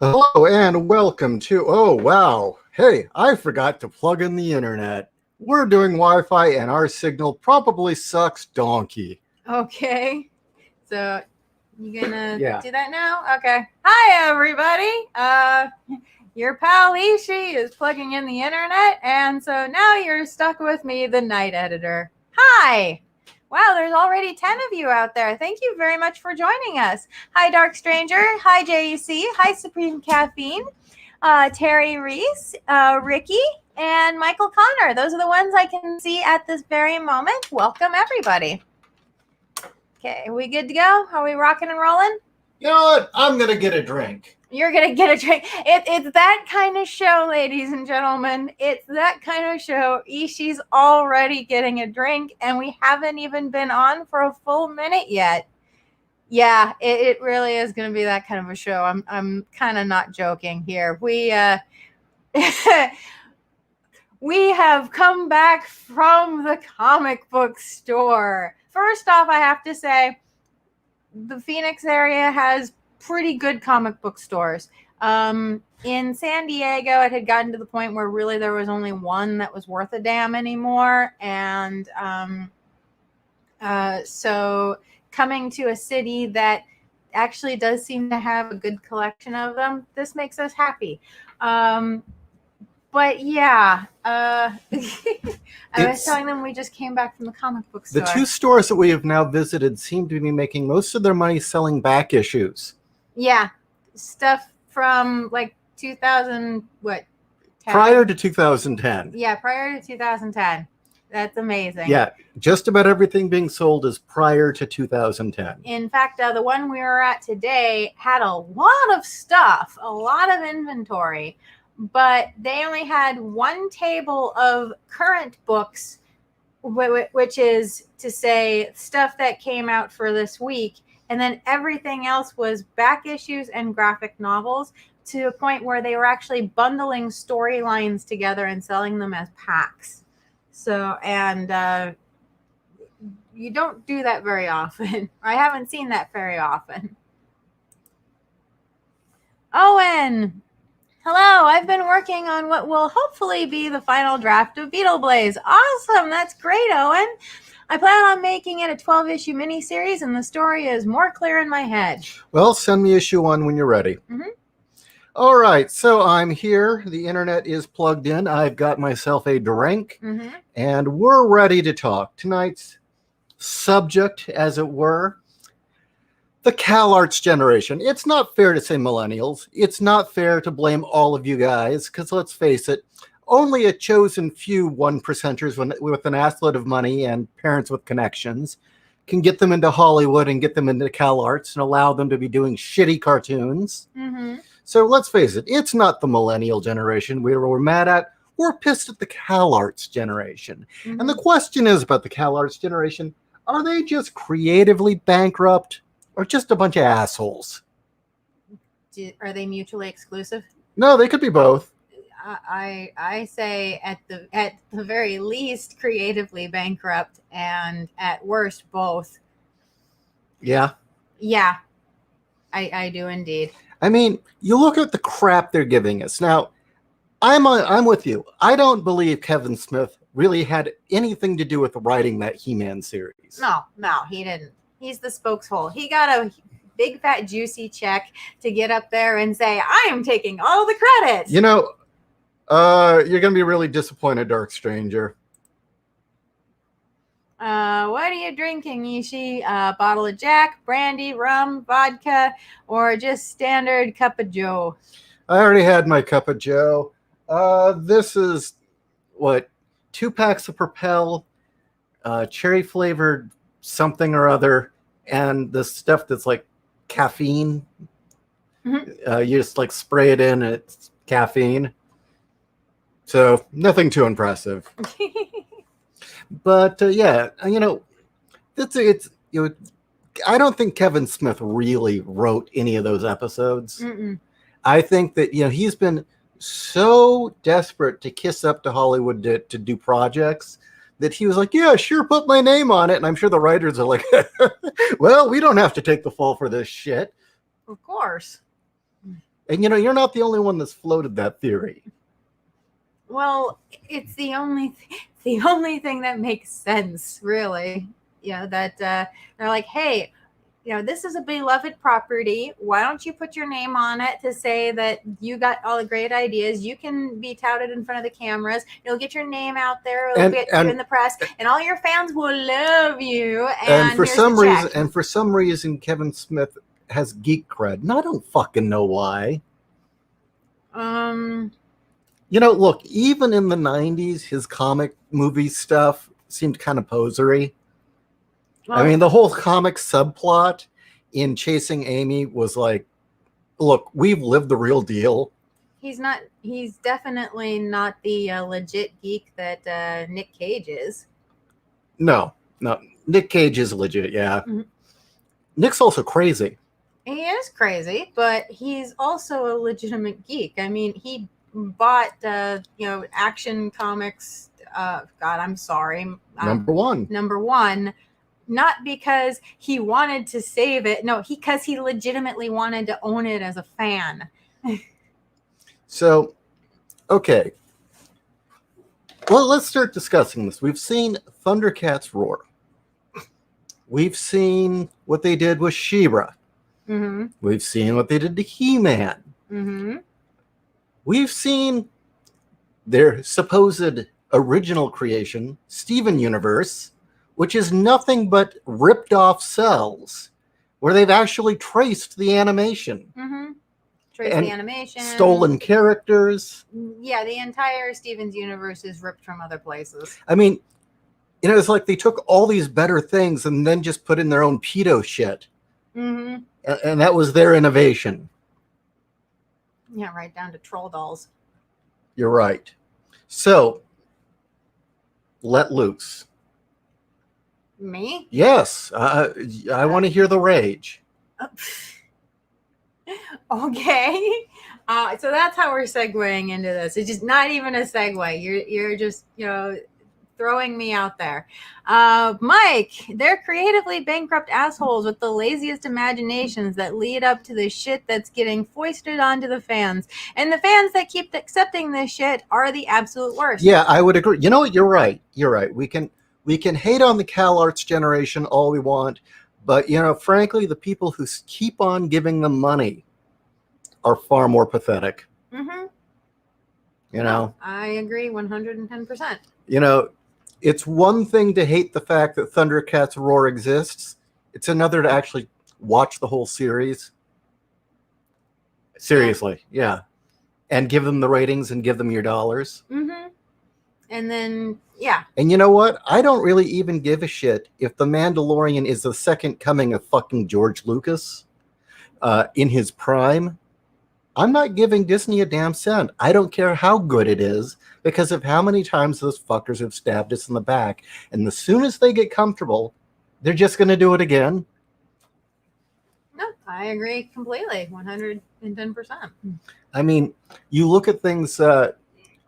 Hello and welcome to, oh wow, hey, I forgot to plug in the internet. We're doing Wi-Fi and our signal probably sucks donkey. Okay, so you gonna Yeah. do that now? Okay. Hi everybody. Your pal Ishi is plugging in the internet, and so now you're stuck with me, the night editor. Hi. Wow, there's already 10 of you out there. Thank you very much for joining us. Hi, Dark Stranger. Hi, JEC. Hi, Supreme Caffeine. Terry Reese, Ricky, and Michael Connor. Those are the ones I can see at this very moment. Welcome, everybody. Okay, are we good to go? Are we rocking and rolling? You know what? I'm gonna get a drink. You're going to get a drink. It's that kind of show, ladies and gentlemen. It's that kind of show. Ishi's already getting a drink, and we haven't even been on for a full minute yet. Yeah, it really is going to be that kind of a show. I'm kind of not joking here. We we have come back from the comic book store. First off, I have to say, the Phoenix area has pretty good comic book stores. In San Diego, it had gotten to the point where really there was only one that was worth a damn anymore. And so coming to a city that actually does seem to have a good collection of them, this makes us happy. But yeah, I was telling them we just came back from the comic book store. The two stores that we have now visited seem to be making most of their money selling back issues. Yeah, stuff from like 2000, what? 10? Prior to 2010. Yeah, prior to 2010. That's amazing. Yeah, just about everything being sold is prior to 2010. In fact, the one we were at today had a lot of stuff, a lot of inventory, but they only had one table of current books, which is to say stuff that came out for this week. And then everything else was back issues and graphic novels, to a point where they were actually bundling storylines together and selling them as packs. So, and you don't do that very often. I haven't seen that very often. Owen! Hello, I've been working on what will hopefully be the final draft of Beetle Blaze. Awesome, that's great, Owen. I plan on making it a 12-issue miniseries, and the story is more clear in my head. Well, send me issue 1 when you're ready. Mm-hmm. All right, so I'm here. The internet is plugged in. I've got myself a drink, and we're ready to talk. Tonight's subject, as it were, the CalArts generation. It's not fair to say millennials. It's not fair to blame all of you guys, because let's face it, only a chosen few 1%ers with an assload of money and parents with connections can get them into Hollywood and get them into CalArts and allow them to be doing shitty cartoons. So let's face it, it's not the millennial generation we're mad at. We're pissed at the CalArts generation. And the question is about the CalArts generation, are they just creatively bankrupt or just a bunch of assholes? Are they mutually exclusive? No, they could be both. I say at the very least creatively bankrupt, and at worst both. Yeah. Yeah, I do indeed. I mean, you look at the crap they're giving us. Now, I'm with you. I don't believe Kevin Smith really had anything to do with writing that He-Man series. No, he didn't. He's the spokeshole. He got a big fat juicy check to get up there and say, I am taking all the credit. You know, you're going to be really disappointed, Dark Stranger. What are you drinking, Ishi? Bottle of Jack, brandy, rum, vodka, or just standard cup of Joe? I already had my cup of Joe. This is, 2 packs of Propel, cherry flavored something or other, and the stuff that's like caffeine. You just like spray it in, and it's caffeine. So nothing too impressive. But yeah, you know, I don't think Kevin Smith really wrote any of those episodes. I think that, you know, he's been so desperate to kiss up to Hollywood to do projects that he was like, yeah, sure, put my name on it. And I'm sure the writers are like, well, we don't have to take the fall for this shit. Of course. And you're not the only one that's floated that theory. Well, it's the only thing that makes sense, really. That they're like, hey, this is a beloved property. Why don't you put your name on it to say that you got all the great ideas? You can be touted in front of the cameras. You'll get your name out there. It'll get you in the press, and all your fans will love you. And for some reason, Kevin Smith has geek cred, and I don't fucking know why. Look, even in the 90s, his comic movie stuff seemed kind of posery. Well, I mean, the whole comic subplot in Chasing Amy was like, look, we've lived the real deal. He's definitely not the legit geek that Nick Cage is. No. Nick Cage is legit, yeah. Mm-hmm. Nick's also crazy. He is crazy, but he's also a legitimate geek. I mean, he bought Action Comics. God, I'm sorry. Number one. Not because he wanted to save it. No, because he legitimately wanted to own it as a fan. So, okay. Well, let's start discussing this. We've seen Thundercats roar. We've seen what they did with She-Ra. Mm-hmm. We've seen what they did to He-Man. Mm-hmm. We've seen their supposed original creation, Steven Universe, which is nothing but ripped off cells where they've actually traced the animation. Mm-hmm. The animation. Stolen characters. Yeah, the entire Steven's universe is ripped from other places. I mean, it's like they took all these better things and then just put in their own pedo shit. Mm-hmm. And that was their innovation. Yeah, right down to troll dolls. You're right. So, let loose. Me? Yes. I want to hear the rage. Okay. So that's how we're segueing into this. It's just not even a segue. You're just, throwing me out there. Mike, they're creatively bankrupt assholes with the laziest imaginations that lead up to the shit that's getting foisted onto the fans. And the fans that keep accepting this shit are the absolute worst. Yeah, I would agree. You know what? You're right. We can hate on the CalArts generation all we want, but frankly, the people who keep on giving them money are far more pathetic. Mm-hmm. No, I agree 110%. It's one thing to hate the fact that Thundercats Roar exists. It's another to actually watch the whole series. Seriously, yeah. And give them the ratings and give them your dollars. Mm-hmm. And then, yeah. And you know what? I don't really even give a shit if The Mandalorian is the second coming of fucking George Lucas in his prime. I'm not giving Disney a damn cent. I don't care how good it is because of how many times those fuckers have stabbed us in the back. And as soon as they get comfortable, they're just going to do it again. No, I agree completely. 110%. I mean, you look at things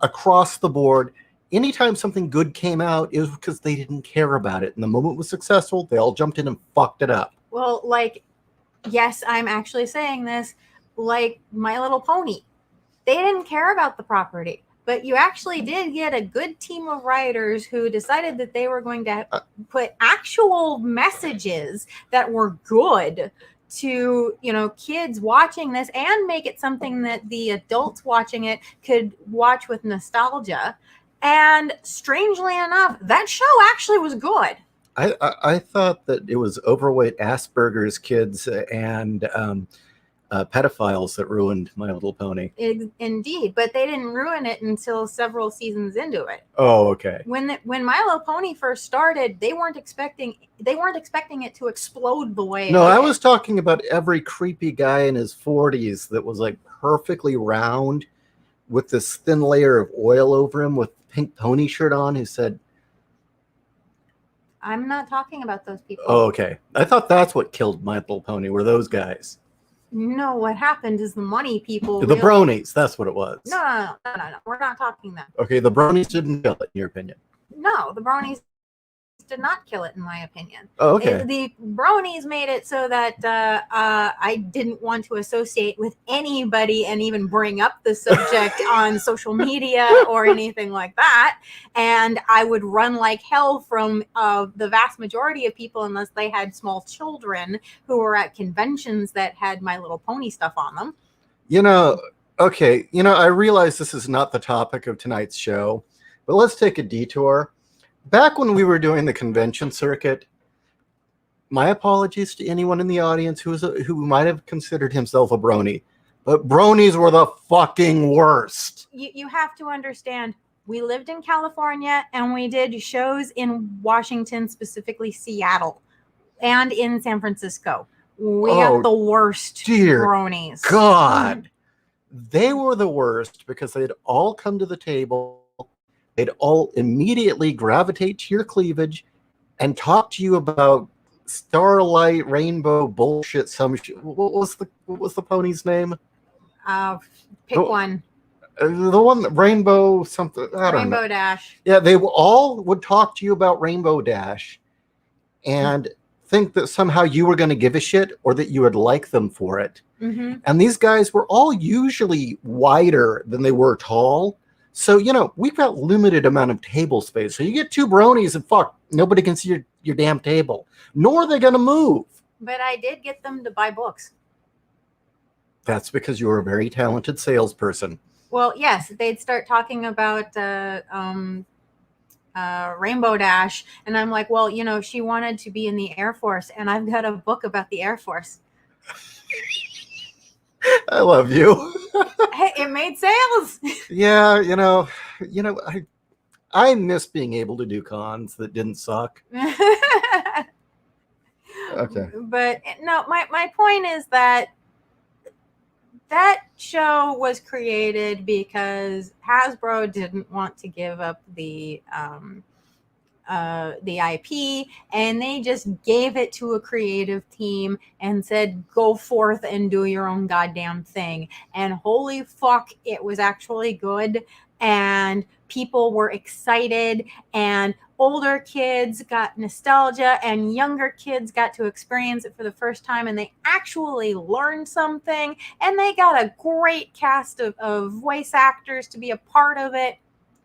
across the board. Anytime something good came out, it was because they didn't care about it. And the moment it was successful, they all jumped in and fucked it up. Well, yes, I'm actually saying this. Like My Little Pony, they didn't care about the property, but you actually did get a good team of writers who decided that they were going to put actual messages that were good to kids watching this and make it something that the adults watching it could watch with nostalgia. And strangely enough, that show actually was good. I thought that it was overweight Asperger's kids and pedophiles that ruined My Little Pony. Indeed, but they didn't ruin it until several seasons into it. Oh, okay. When My Little Pony first started, they weren't expecting it to explode the way. No, I was talking about every creepy guy in his 40s that was like perfectly round with this thin layer of oil over him with pink pony shirt on who said, I'm not talking about those people. Oh, okay. I thought that's what killed My Little Pony, were those guys. No, what happened is the money people. The bronies, that's what it was. No. We're not talking that. Okay, the bronies didn't kill it, in your opinion. No, the bronies did not kill it, in my opinion. Oh, okay. The bronies made it so that I didn't want to associate with anybody and even bring up the subject on social media or anything like that. And I would run like hell from the vast majority of people unless they had small children who were at conventions that had My Little Pony stuff on them. Okay, I realize this is not the topic of tonight's show, but let's take a detour. Back when we were doing the convention circuit, my apologies to anyone in the audience who might have considered himself a brony, but bronies were the fucking worst. You have to understand, we lived in California and we did shows in Washington, specifically Seattle, and in San Francisco. We got the worst bronies. God. They were the worst because they'd all come to the table. They'd all immediately gravitate to your cleavage and talk to you about starlight, rainbow bullshit. What was the pony's name? Pick one. The one, Rainbow something. I don't know. Rainbow Dash. Yeah, they all would talk to you about Rainbow Dash and think that somehow you were going to give a shit or that you would like them for it. Mm-hmm. And these guys were all usually wider than they were tall. So, we've got limited amount of table space. So you get two bronies and fuck, nobody can see your damn table. Nor are they going to move. But I did get them to buy books. That's because you were a very talented salesperson. Well, yes, they'd start talking about Rainbow Dash. And I'm like, well, she wanted to be in the Air Force. And I've got a book about the Air Force. I love you. Hey, it made sales. Yeah, I miss being able to do cons that didn't suck. Okay. But no, my point is that show was created because Hasbro didn't want to give up the IP, and they just gave it to a creative team and said, go forth and do your own goddamn thing. And holy fuck, it was actually good. And people were excited, and older kids got nostalgia, and younger kids got to experience it for the first time, and they actually learned something, and they got a great cast of voice actors to be a part of it,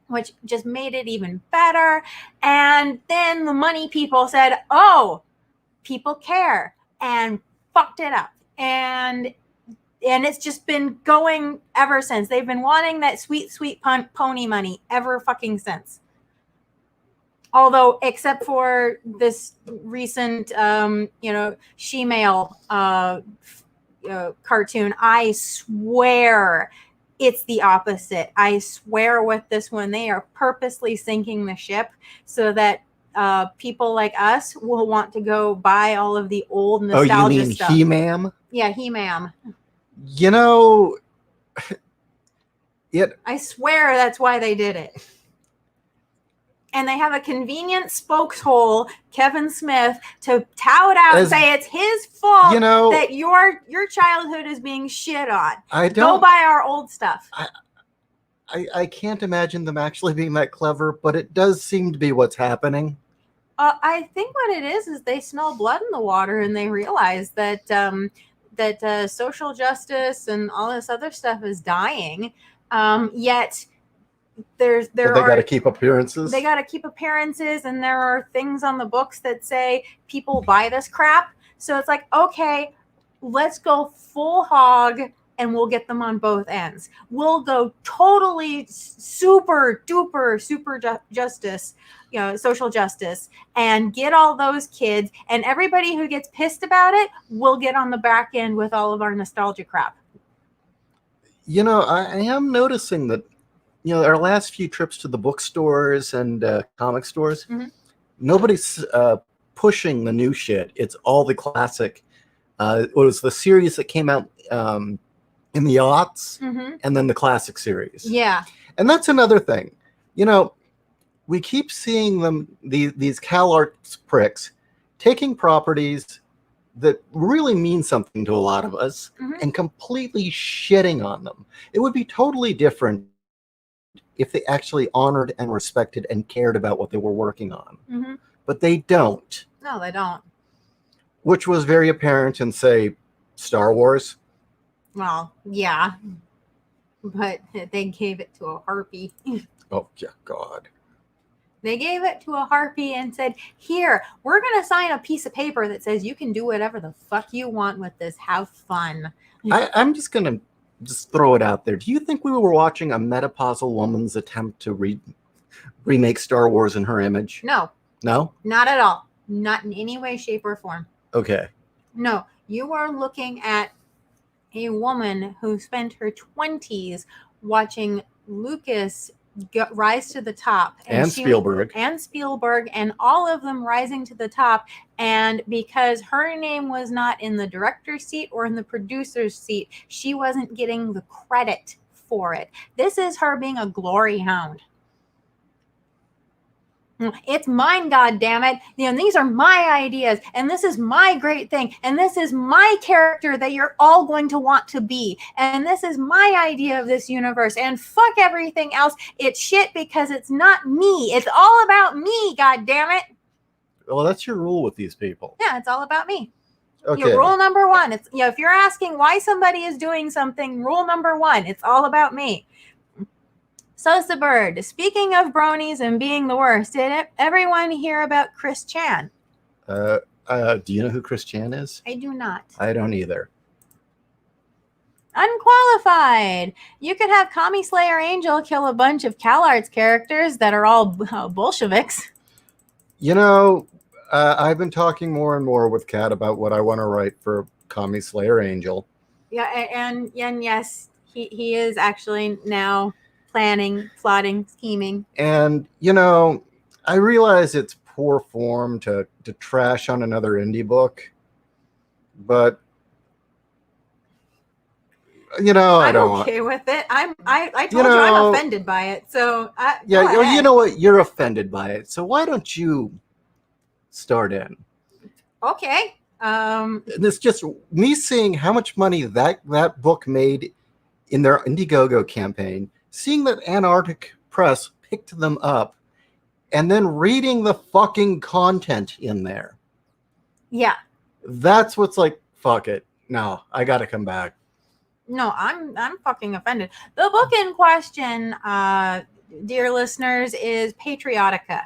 which just made it even better. And then the money people said, oh, people care, and fucked it up. And it's just been going ever since. They've been wanting that sweet, sweet pony money ever fucking since. Although, except for this recent, she-male cartoon, I swear it's the opposite. I swear with this one, they are purposely sinking the ship so that people like us will want to go buy all of the old nostalgia stuff. Oh, you mean He-Ma'am? Yeah, He-Ma'am. I swear that's why they did it. And they have a convenient spokeshole, Kevin Smith, to tout out and say it's his fault that your childhood is being shit on. Go buy our old stuff. I can't imagine them actually being that clever, but it does seem to be what's happening. I think what it is they smell blood in the water, and they realize that social justice and all this other stuff is dying. Yet they got to keep appearances. They got to keep appearances, and there are things on the books that say people buy this crap. So it's like, okay, let's go full hog, and we'll get them on both ends. We'll go totally super duper super justice, social justice, and get all those kids, and everybody who gets pissed about it will get on the back end with all of our nostalgia crap. I am noticing that, our last few trips to the bookstores and comic stores, nobody's pushing the new shit. It's all the classic. It was the series that came out in the aughts, and then the classic series. Yeah. And that's another thing. We keep seeing these CalArts pricks taking properties that really mean something to a lot of us and completely shitting on them. It would be totally different if they actually honored and respected and cared about what they were working on. but they don't. No, they don't. Which was very apparent in, say, Star Wars. Well, yeah. But they gave it to a harpy. Oh, yeah, God. They gave it to a harpy and said, here, we're going to sign a piece of paper that says you can do whatever the fuck you want with this. Have fun. I'm just going to just throw it out there. Do you think we were watching a menopausal woman's attempt to remake Star Wars in her image? No. No? Not at all. Not in any way, shape, or form. Okay. No. You are looking at a woman who spent her 20s watching Lucas rise to the top. And Spielberg. And all of them rising to the top. And because her name was not in the director's seat or in the producer's seat, she wasn't getting the credit for it. This is her being a glory hound. It's mine, goddammit. These are my ideas, and this is my great thing, and this is my character that you're all going to want to be, and this is my idea of this universe, and fuck everything else. It's shit because it's not me. It's all about me, goddammit. Well, that's your rule with these people. Yeah, it's all about me. Okay. Rule number one. It's if you're asking why somebody is doing something, rule number one, it's all about me. So's the bird. Speaking of bronies and being the worst, did everyone hear about Chris Chan? Do you know who Chris Chan is? I do not. I don't either. Unqualified. You could have Kami Slayer Angel kill a bunch of CalArts characters that are all Bolsheviks. I've been talking more and more with Kat about what I want to write for Kami Slayer Angel. Yeah, and yes, he is actually now planning, plotting, scheming. And, I realize it's poor form to trash on another indie book, but, I don't I'm okay with it. I told you I'm offended by it. So, you know what? You're offended by it. So why don't you start in? Okay. And it's just me seeing how much money that book made in their Indiegogo campaign, seeing that Antarctic Press picked them up, and then reading the fucking content in there. Yeah. That's what's like, fuck it. No, I got to come back. No, I'm fucking offended. The book in question, dear listeners, is Patriotica.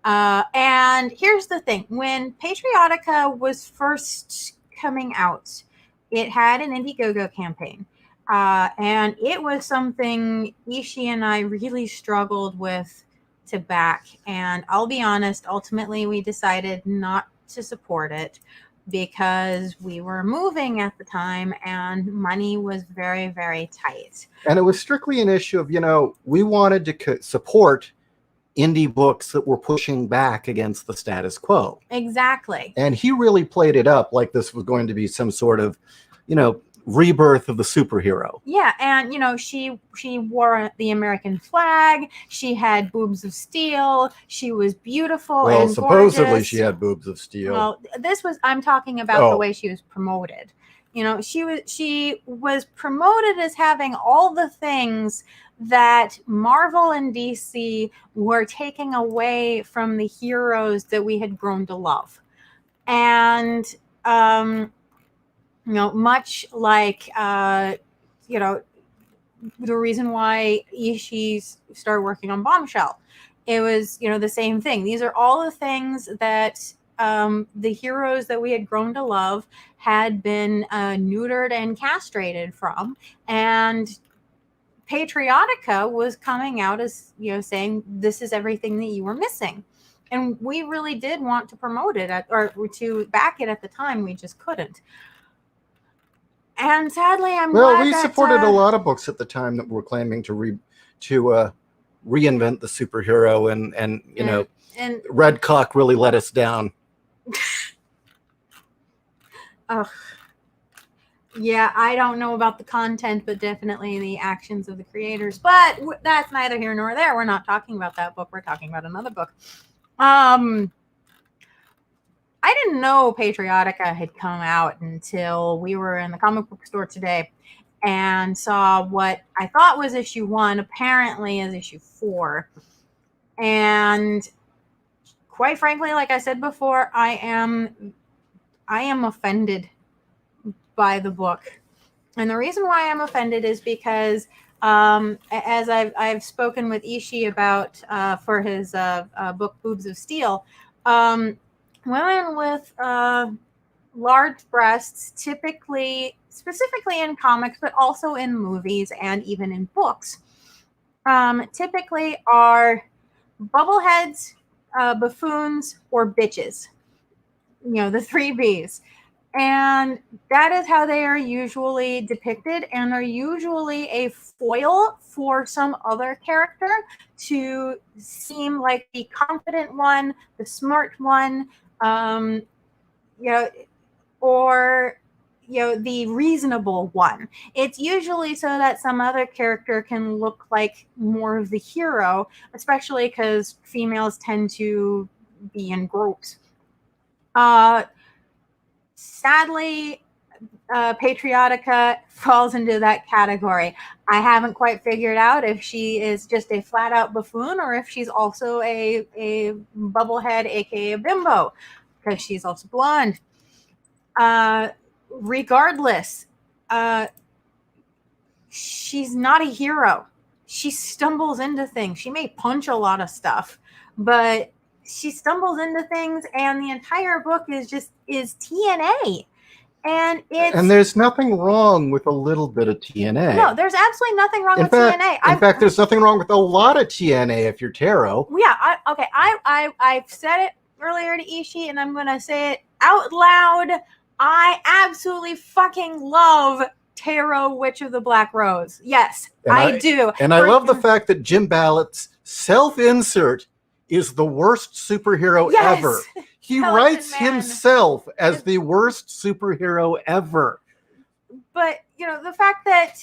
And here's the thing. When Patriotica was first coming out, it had an Indiegogo campaign. And it was something Ishii and I really struggled with to back. And I'll be honest, ultimately we decided not to support it because we were moving at the time and money was very, very tight. And it was strictly an issue of, we wanted to support indie books that were pushing back against the status quo. Exactly. And he really played it up like this was going to be some sort of, rebirth of the superhero. Yeah, and she wore the American flag. She had boobs of steel. She was beautiful and gorgeous. Well, supposedly she had boobs of steel. Well, I'm talking about the way she was promoted. She was promoted as having all the things that Marvel and DC were taking away from the heroes that we had grown to love. And much like, the reason why Ishii started working on Bombshell, it was, the same thing. These are all the things that the heroes that we had grown to love had been neutered and castrated from. And Patriotica was coming out as, saying this is everything that you were missing. And we really did want to promote it or to back it at the time. We just couldn't. And sadly, we supported a lot of books at the time that were claiming to reinvent the superhero, and Red Cock really let us down. Yeah, I don't know about the content, but definitely the actions of the creators. But that's neither here nor there. We're not talking about that book. We're talking about another book. I didn't know Patriotica had come out until we were in the comic book store today and saw what I thought was issue 1, apparently is issue 4. And quite frankly, like I said before, I am offended by the book. And the reason why I'm offended is because, as I've spoken with Ishii about for his book Boobs of Steel, women with large breasts, typically, specifically in comics, but also in movies and even in books, typically are bubbleheads, buffoons, or bitches. The three B's. And that is how they are usually depicted, and are usually a foil for some other character to seem like the confident one, the smart one, or the reasonable one. It's usually so that some other character can look like more of the hero, especially because females tend to be in groups. Sadly, Patriotica falls into that category. I haven't quite figured out if she is just a flat-out buffoon or if she's also a bubblehead, aka a bimbo, because she's also blonde. Regardless, she's not a hero. She stumbles into things. She may punch a lot of stuff, but she stumbles into things, and the entire book is TNA. And there's nothing wrong with a little bit of TNA. No, there's absolutely nothing wrong with TNA. In fact, there's nothing wrong with a lot of TNA if you're Taro. Yeah, I've said it earlier to Ishii, and I'm going to say it out loud. I absolutely fucking love Taro, Witch of the Black Rose. Yes, I do. And I love the fact that Jim Ballott's self-insert is the worst superhero ever. He writes himself as the worst superhero ever. But, the fact that,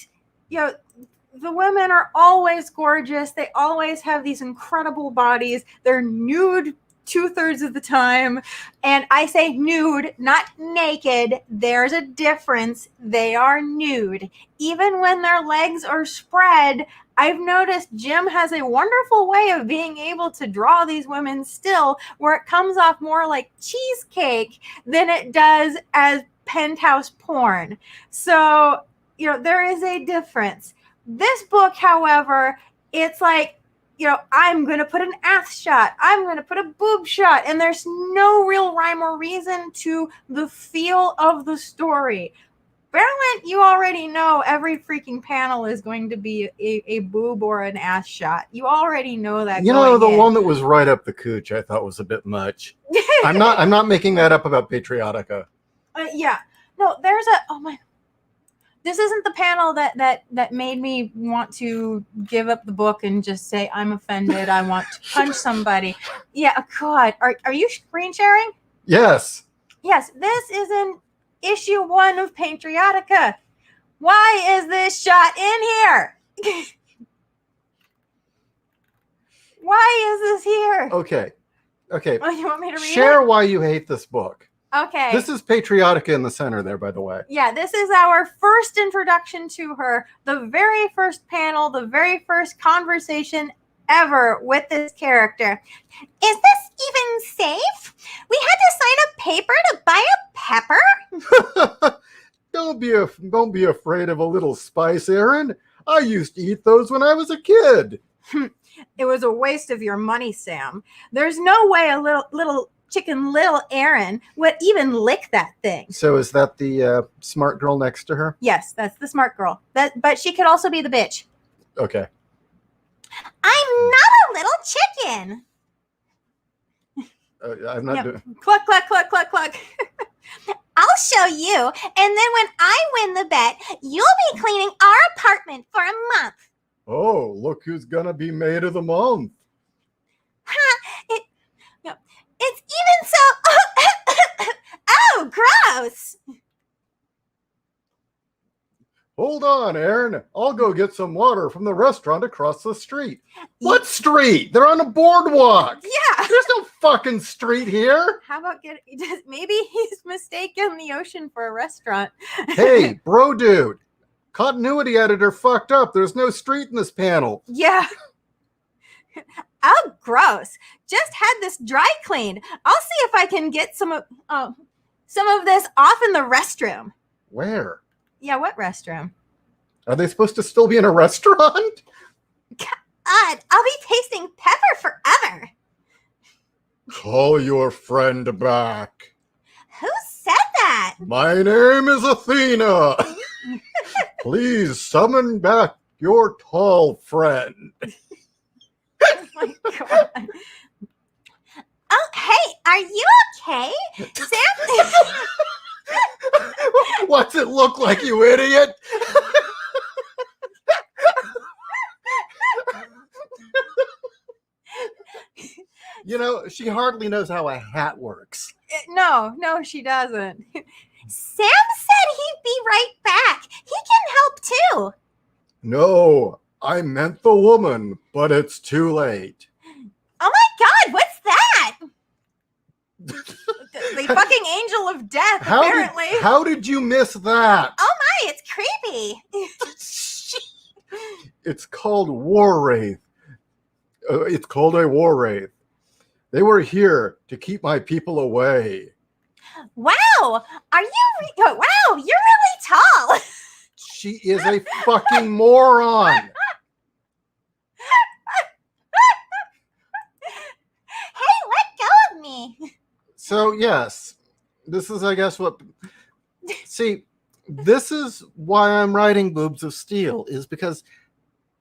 the women are always gorgeous. They always have these incredible bodies. They're nude 2/3 of the time. And I say nude, not naked. There's a difference. They are nude. Even when their legs are spread, I've noticed Jim has a wonderful way of being able to draw these women still, where it comes off more like cheesecake than it does as penthouse porn. So, there is a difference. This book, however, it's like, I'm going to put an ass shot. I'm going to put a boob shot. And there's no real rhyme or reason to the feel of the story. Berlin, you already know every freaking panel is going to be a boob or an ass shot. You already know that. The one that was right up the cooch I thought was a bit much. I'm not making that up about Patriotica. Yeah. No, there's this isn't the panel that made me want to give up the book and just say, I'm offended. I want to punch somebody. Yeah, God. Are you screen sharing? Yes. Yes, this is in issue 1 of Patriotica. Why is this shot in here? Why is this here? Okay. Oh, you want me to read it? Share why you hate this book. Okay. This is Patriotica in the center there, by the way. Yeah, this is our first introduction to her, the very first panel, the very first conversation ever with this character. Is this even safe? We had to sign a paper to buy a pepper? Don't be afraid of a little spice, Aaron. I used to eat those when I was a kid. It was a waste of your money, Sam. There's no way a little chicken little Aaron would even lick that thing. So is that the smart girl next to her? Yes, that's the smart girl. But she could also be the bitch. Okay. I'm not a little chicken. I'm not doing... Cluck, cluck, cluck, cluck, cluck. I'll show you. And then when I win the bet, you'll be cleaning our apartment for a month. Oh, look who's gonna be maid of the month. It's even so... Oh, gross. Hold on, Aaron. I'll go get some water from the restaurant across the street. What street? They're on a boardwalk. Yeah. There's no fucking street here. How about maybe he's mistaken the ocean for a restaurant. Hey, bro dude. Continuity editor fucked up. There's no street in this panel. Yeah. Oh, gross. Just had this dry cleaned. I'll see if I can get some of this off in the restroom. Where? Yeah, what restroom? Are they supposed to still be in a restaurant? God, I'll be tasting pepper forever. Call your friend back. Who said that? My name is Athena. Please summon back your tall friend. Oh my God. Oh, hey, are you okay? Sam? What's it look like, you idiot? You know, she hardly knows how a hat works. No, she doesn't. Sam said he'd be right back. He can help too. No, I meant the woman, but it's too late. Oh my God, what's that? The fucking angel of death, apparently. How did you miss that? Oh my, it's creepy. It's called War Wraith. It's called a War Wraith. They were here to keep my people away. Wow, wow, you're really tall. She is a fucking moron. Hey, let go of me. So, yes, this is, I guess, what... See, this is why I'm writing Boobs of Steel, is because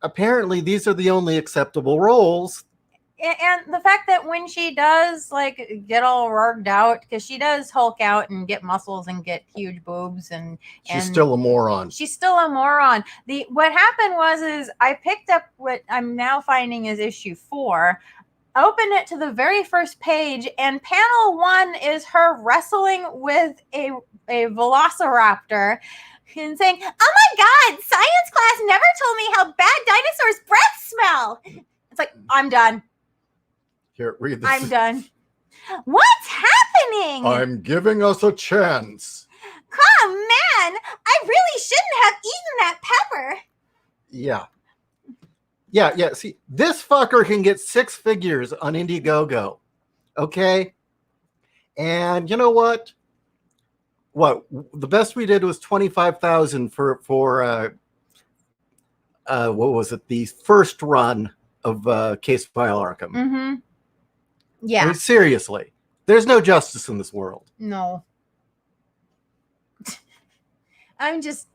apparently these are the only acceptable roles. And the fact that when she does, like, get all rugged out, because she does Hulk out and get muscles and get huge boobs, and She's still a moron. She's still a moron. What happened was I picked up what I'm now finding is issue 4, opened it to the very first page, and panel 1 is her wrestling with a velociraptor and saying, "Oh my God, science class never told me how bad dinosaurs' breath smell." It's like, I'm done. Here, read this. I'm done. What's happening? I'm giving us a chance. Oh man, I really shouldn't have eaten that pepper. Yeah. See, this fucker can get 6 figures on Indiegogo. Okay? And you know what? The best we did was 25,000 for what was it? The first run of Case File Arkham. Mm-hmm. Yeah. I mean, seriously, there's no justice in this world. No. I'm just,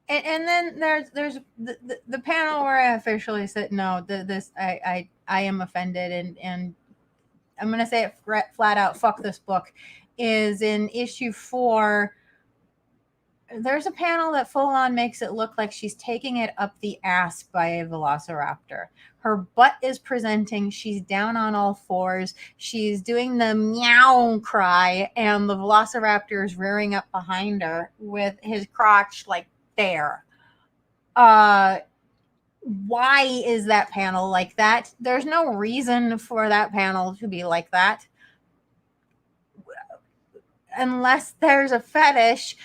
and then there's the panel where I officially said no. I am offended, and I'm gonna say it flat out. Fuck this book. Is in issue 4. There's a panel that full on makes it look like she's taking it up the ass by a velociraptor. Her butt is presenting. She's down on all 4s. She's doing the meow cry, and the velociraptor is rearing up behind her with his crotch like there. Why is that panel like that? There's no reason for that panel to be like that. Unless there's a fetish.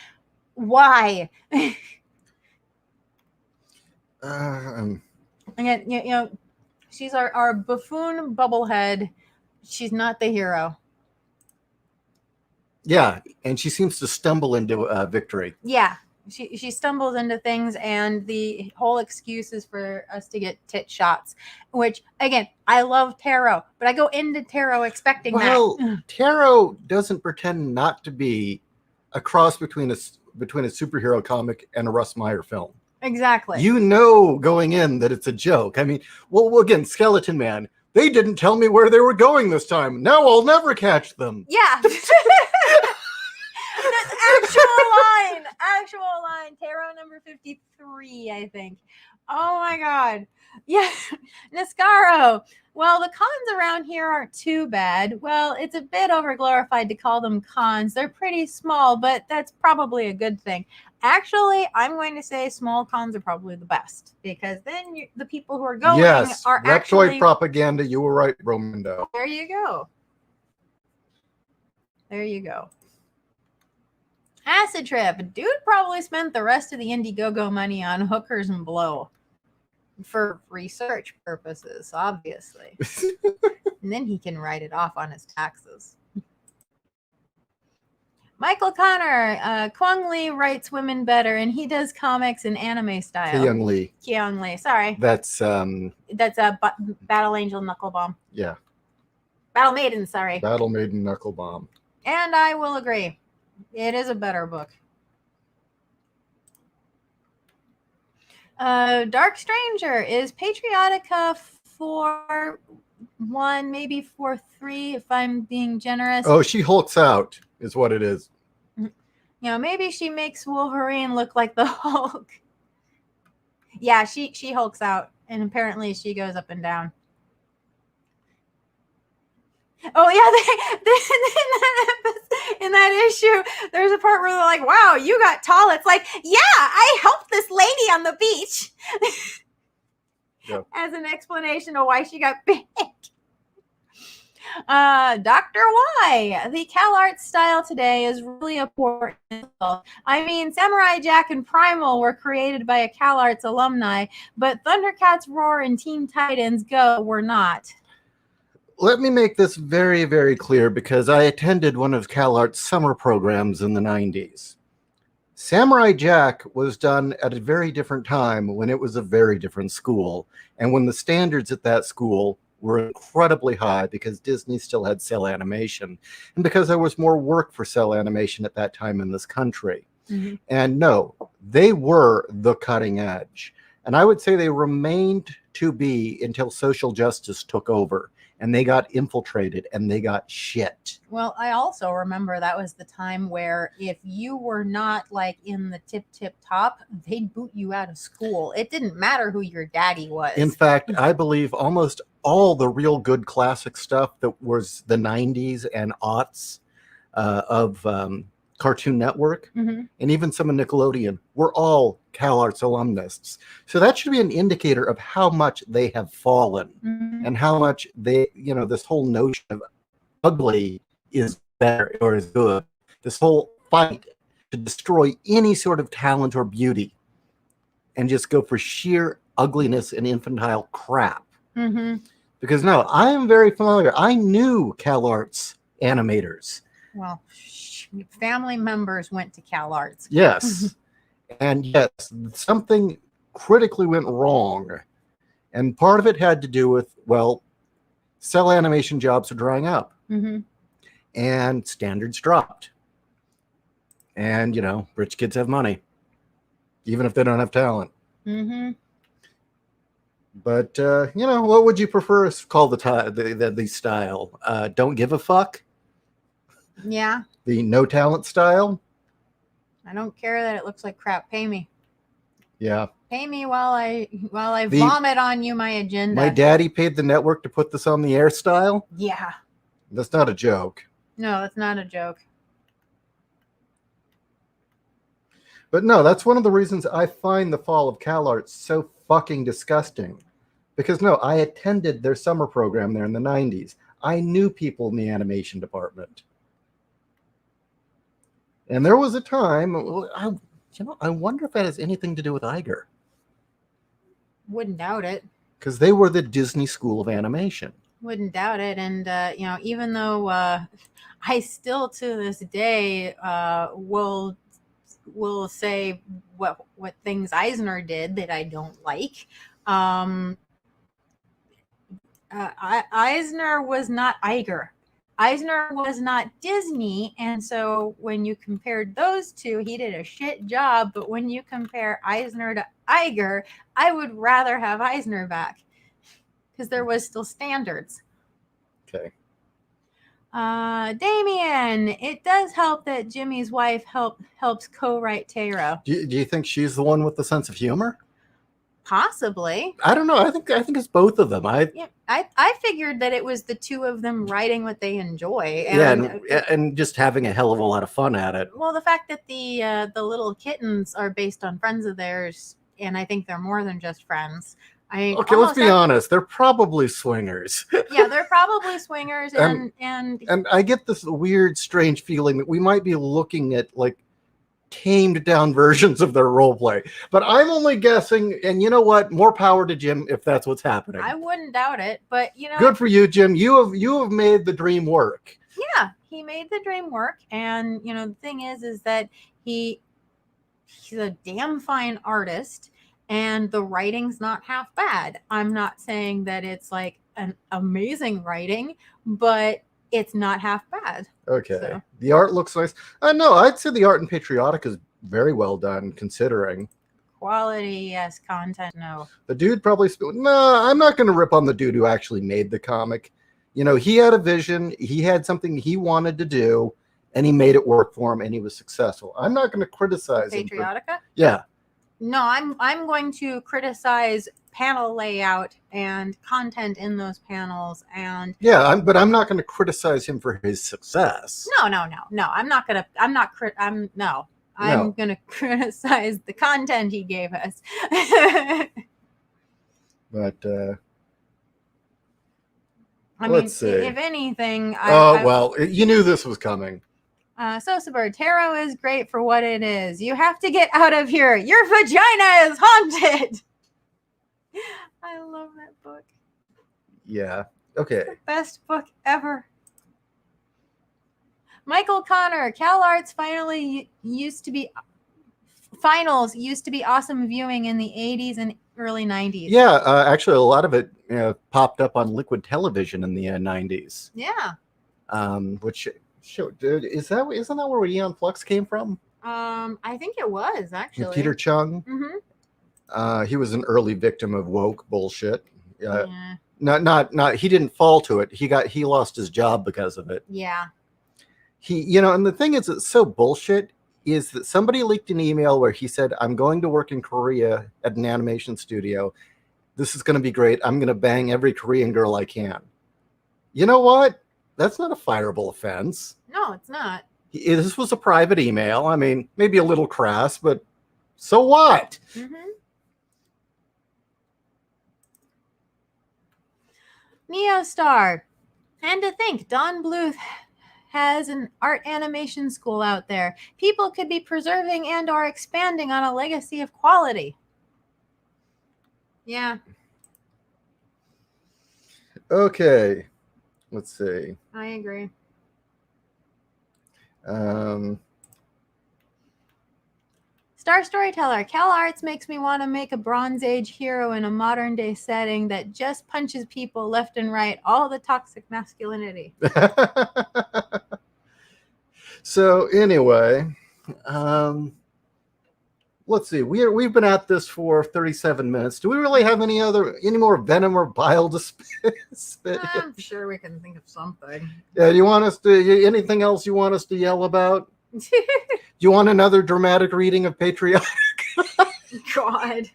Why? Again, you know, she's our buffoon bubblehead. She's not the hero. Yeah, and she seems to stumble into victory. Yeah, she stumbles into things, and the whole excuse is for us to get tit shots. Which, again, I love tarot, but I go into tarot expecting that. Well, tarot doesn't pretend not to be a cross between a superhero comic and a Russ Meyer film. Exactly. You know going in that it's a joke. I mean, well, again, Skeleton Man, they didn't tell me where they were going this time. Now I'll never catch them. Yeah. That's actual line. Tarot number 53, I think. Oh my God. Yeah. Niscaro. Well, the cons around here aren't too bad. Well, it's a bit overglorified to call them cons. They're pretty small, but that's probably a good thing. Actually, I'm going to say small cons are probably the best, because then the people who are going are Reptoid actually... propaganda. You were right, Romando. There you go. There you go. Acid trip. Dude probably spent the rest of the Indiegogo money on hookers and blow. For research purposes, obviously. And then he can write it off on his taxes. Michael Connor, Kwang Lee writes women better, and he does comics in anime style. Kyung Lee, sorry. That's a Battle Angel Knuckle Bomb. Yeah. Battle Maiden, sorry. Battle Maiden Knuckle Bomb. And I will agree. It is a better book. Dark Stranger, is Patriotica 4-1, maybe 4-3 if I'm being generous. Oh, she hulks out is what it is. You know, maybe she makes Wolverine look like the Hulk. Yeah, she hulks out, and apparently she goes up and down. Oh yeah, in that issue, there's a part where they're like, "Wow, you got tall." It's like, yeah, I helped this lady on the beach. Yep. As an explanation of why she got big. Dr. Y, the CalArts style today is really important. I mean, Samurai Jack and Primal were created by a CalArts alumni, but Thundercats Roar and Teen Titans Go were not. Let me make this very, very clear, because I attended one of CalArts summer programs in the 90s. Samurai Jack was done at a very different time, when it was a very different school, and when the standards at that school were incredibly high, because Disney still had cell animation, and because there was more work for cell animation at that time in this country. Mm-hmm. And no, they were the cutting edge. And I would say they remained to be until social justice took over. And they got infiltrated, and they got shit. Well, I also remember that was the time where if you were not like in the tip top, they'd boot you out of school. It didn't matter who your daddy was. In fact, I believe almost all the real good classic stuff that was the 90s and aughts of Cartoon Network, mm-hmm. and even some of Nickelodeon, were all CalArts alumnists. So that should be an indicator of how much they have fallen, mm-hmm. and how much they, this whole notion of ugly is better or is good. This whole fight to destroy any sort of talent or beauty and just go for sheer ugliness and infantile crap. Mm-hmm. Because no, I am very familiar. I knew CalArts animators. Well, family members went to CalArts. Yes. And yes, something critically went wrong. And part of it had to do with, well, cell animation jobs are drying up. Mm-hmm. And standards dropped. And, rich kids have money, even if they don't have talent. Mm-hmm. But, what would you prefer to call the style? Don't give a fuck? Yeah. The no talent style? I don't care that it looks like crap. Pay me. Yeah. Pay me while I vomit on you my agenda. My daddy paid the network to put this on the air style? Yeah. That's not a joke. No, that's not a joke. But no, that's one of the reasons I find the fall of CalArts so fucking disgusting. Because no, I attended their summer program there in the 90s. I knew people in the animation department. And there was a time, I wonder if that has anything to do with Iger. Wouldn't doubt it. Because they were the Disney School of Animation. Wouldn't doubt it. And, even though I still to this day will say what things Eisner did that I don't like. Eisner was not Iger. Eisner was not Disney, and so when you compared those two, he did a shit job. But when you compare Eisner to Iger, I would rather have Eisner back because there was still standards. Okay. Damien, it does help that Jimmy's wife helps co-write Taro. Do you think she's the one with the sense of humor? Possibly. I don't know. I think it's both of them. I figured that it was the two of them writing what they enjoy. And just having a hell of a lot of fun at it. Well, the fact that the little kittens are based on friends of theirs, and I think they're more than just friends. Okay, let's be honest. They're probably swingers. Yeah, they're probably swingers, and I get this weird, strange feeling that we might be looking at like tamed down versions of their role play. But I'm only guessing, and you know what? More power to Jim if that's what's happening. I wouldn't doubt it, but good for you, Jim. You have made the dream work. Yeah, he made the dream work, and the thing is that he's a damn fine artist, and the writing's not half bad. I'm not saying that it's like an amazing writing, but it's not half bad. Okay. So. The art looks nice. No, I'd say the art in Patriotica is very well done, considering. Quality, yes. Content, no. The dude probably... No, I'm not going to rip on the dude who actually made the comic. He had a vision. He had something he wanted to do, and he made it work for him, and he was successful. I'm not going to criticize him. Patriotica? Yeah. No, I'm going to criticize panel layout and content in those panels, and but I'm not going to criticize him for his success. No. I'm going to criticize the content he gave us. But let's see. If anything, you knew this was coming. Sosabird, tarot is great for what it is. You have to get out of here. Your vagina is haunted. I love that book. Yeah. Okay. It's the best book ever. Michael Connor, CalArts used to be awesome viewing in the 80s and early 90s. Yeah, actually, a lot of it popped up on liquid television in the 90s. Yeah. Which isn't that where Eon Flux came from? I think it was actually Peter Chung. Mm-hmm. He was an early victim of woke bullshit. Not. He didn't fall to it. He lost his job because of it. Yeah. And the thing is, it's so bullshit. Is that somebody leaked an email where he said, "I'm going to work in Korea at an animation studio. This is going to be great. I'm going to bang every Korean girl I can." You know what? That's not a fireable offense. No, it's not. This was a private email. I mean, maybe a little crass, but so what? Mm-hmm. Neostar. And to think, Don Bluth has an art animation school out there. People could be preserving and or expanding on a legacy of quality. Yeah. Okay. Let's see. I agree. Star Storyteller. CalArts makes me want to make a Bronze Age hero in a modern day setting that just punches people left and right. All the toxic masculinity. So anyway, let's see. We've been at this for 37 minutes. Do we really have any more venom or bile to spit? I'm sure we can think of something. Yeah. You want us to? Anything else you want us to yell about? Do you want another dramatic reading of Patriotica? God.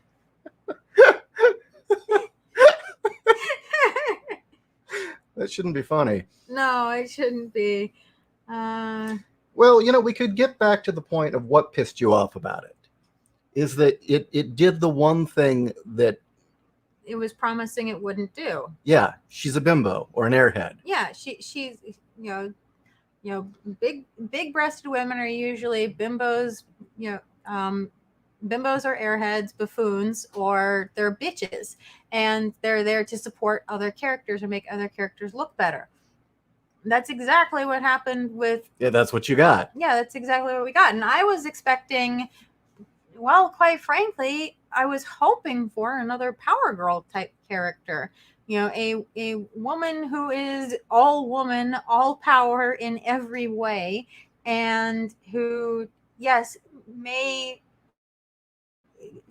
That shouldn't be funny. No, it shouldn't be. Well, we could get back to the point of what pissed you off about it. Is that it did the one thing that it was promising it wouldn't do. Yeah, she's a bimbo or an airhead. Yeah, she's big-breasted women are usually bimbos. Bimbos are airheads, buffoons, or they're bitches, and they're there to support other characters or make other characters look better. That's exactly what happened with... Yeah, that's what you got. Yeah, that's exactly what we got. And I was expecting, well, quite frankly, I was hoping for another Power Girl type character. A woman who is all woman, all power in every way, and who, yes, may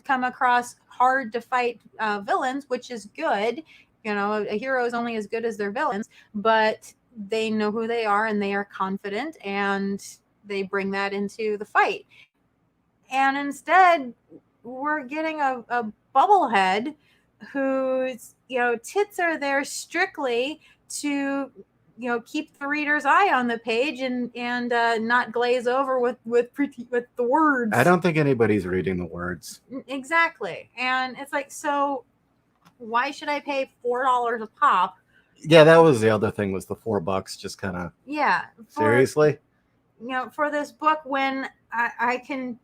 come across hard to fight villains, which is good. A hero is only as good as their villains, but they know who they are and they are confident and they bring that into the fight. And instead, we're getting a bubblehead whose tits are there strictly to keep the reader's eye on the page and not glaze over with the words. I don't think anybody's reading the words. Exactly. And it's like, so why should I pay $4 a pop? Yeah, that was the other thing, was the $4 just kind of... Yeah. Seriously? For this book, when I can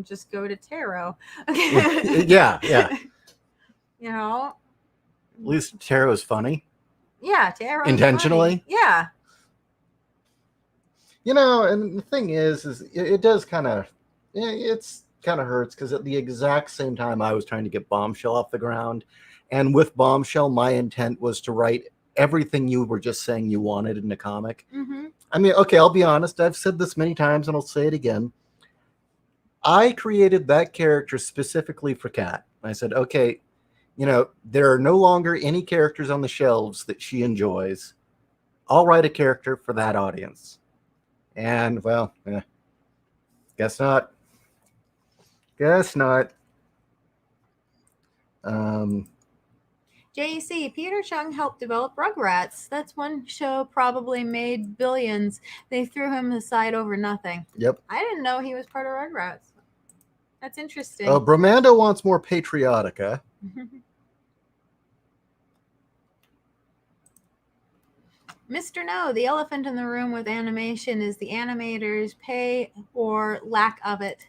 just go to tarot. Yeah. You know. At least tarot is funny. Yeah, tarot. Intentionally. Yeah. And the thing is it does kind of, it's kind of hurts because at the exact same time I was trying to get Bombshell off the ground, and with Bombshell, my intent was to write everything you were just saying you wanted in a comic. Mm-hmm. I mean, okay, I'll be honest. I've said this many times, and I'll say it again. I created that character specifically for Kat. I said, okay, there are no longer any characters on the shelves that she enjoys. I'll write a character for that audience. And, well, guess not. Guess not. JC, Peter Chung helped develop Rugrats. That's one show probably made billions. They threw him aside over nothing. Yep. I didn't know he was part of Rugrats. That's interesting. Bromando wants more Patriotica. Mr. No, the elephant in the room with animation is the animators' pay or lack of it.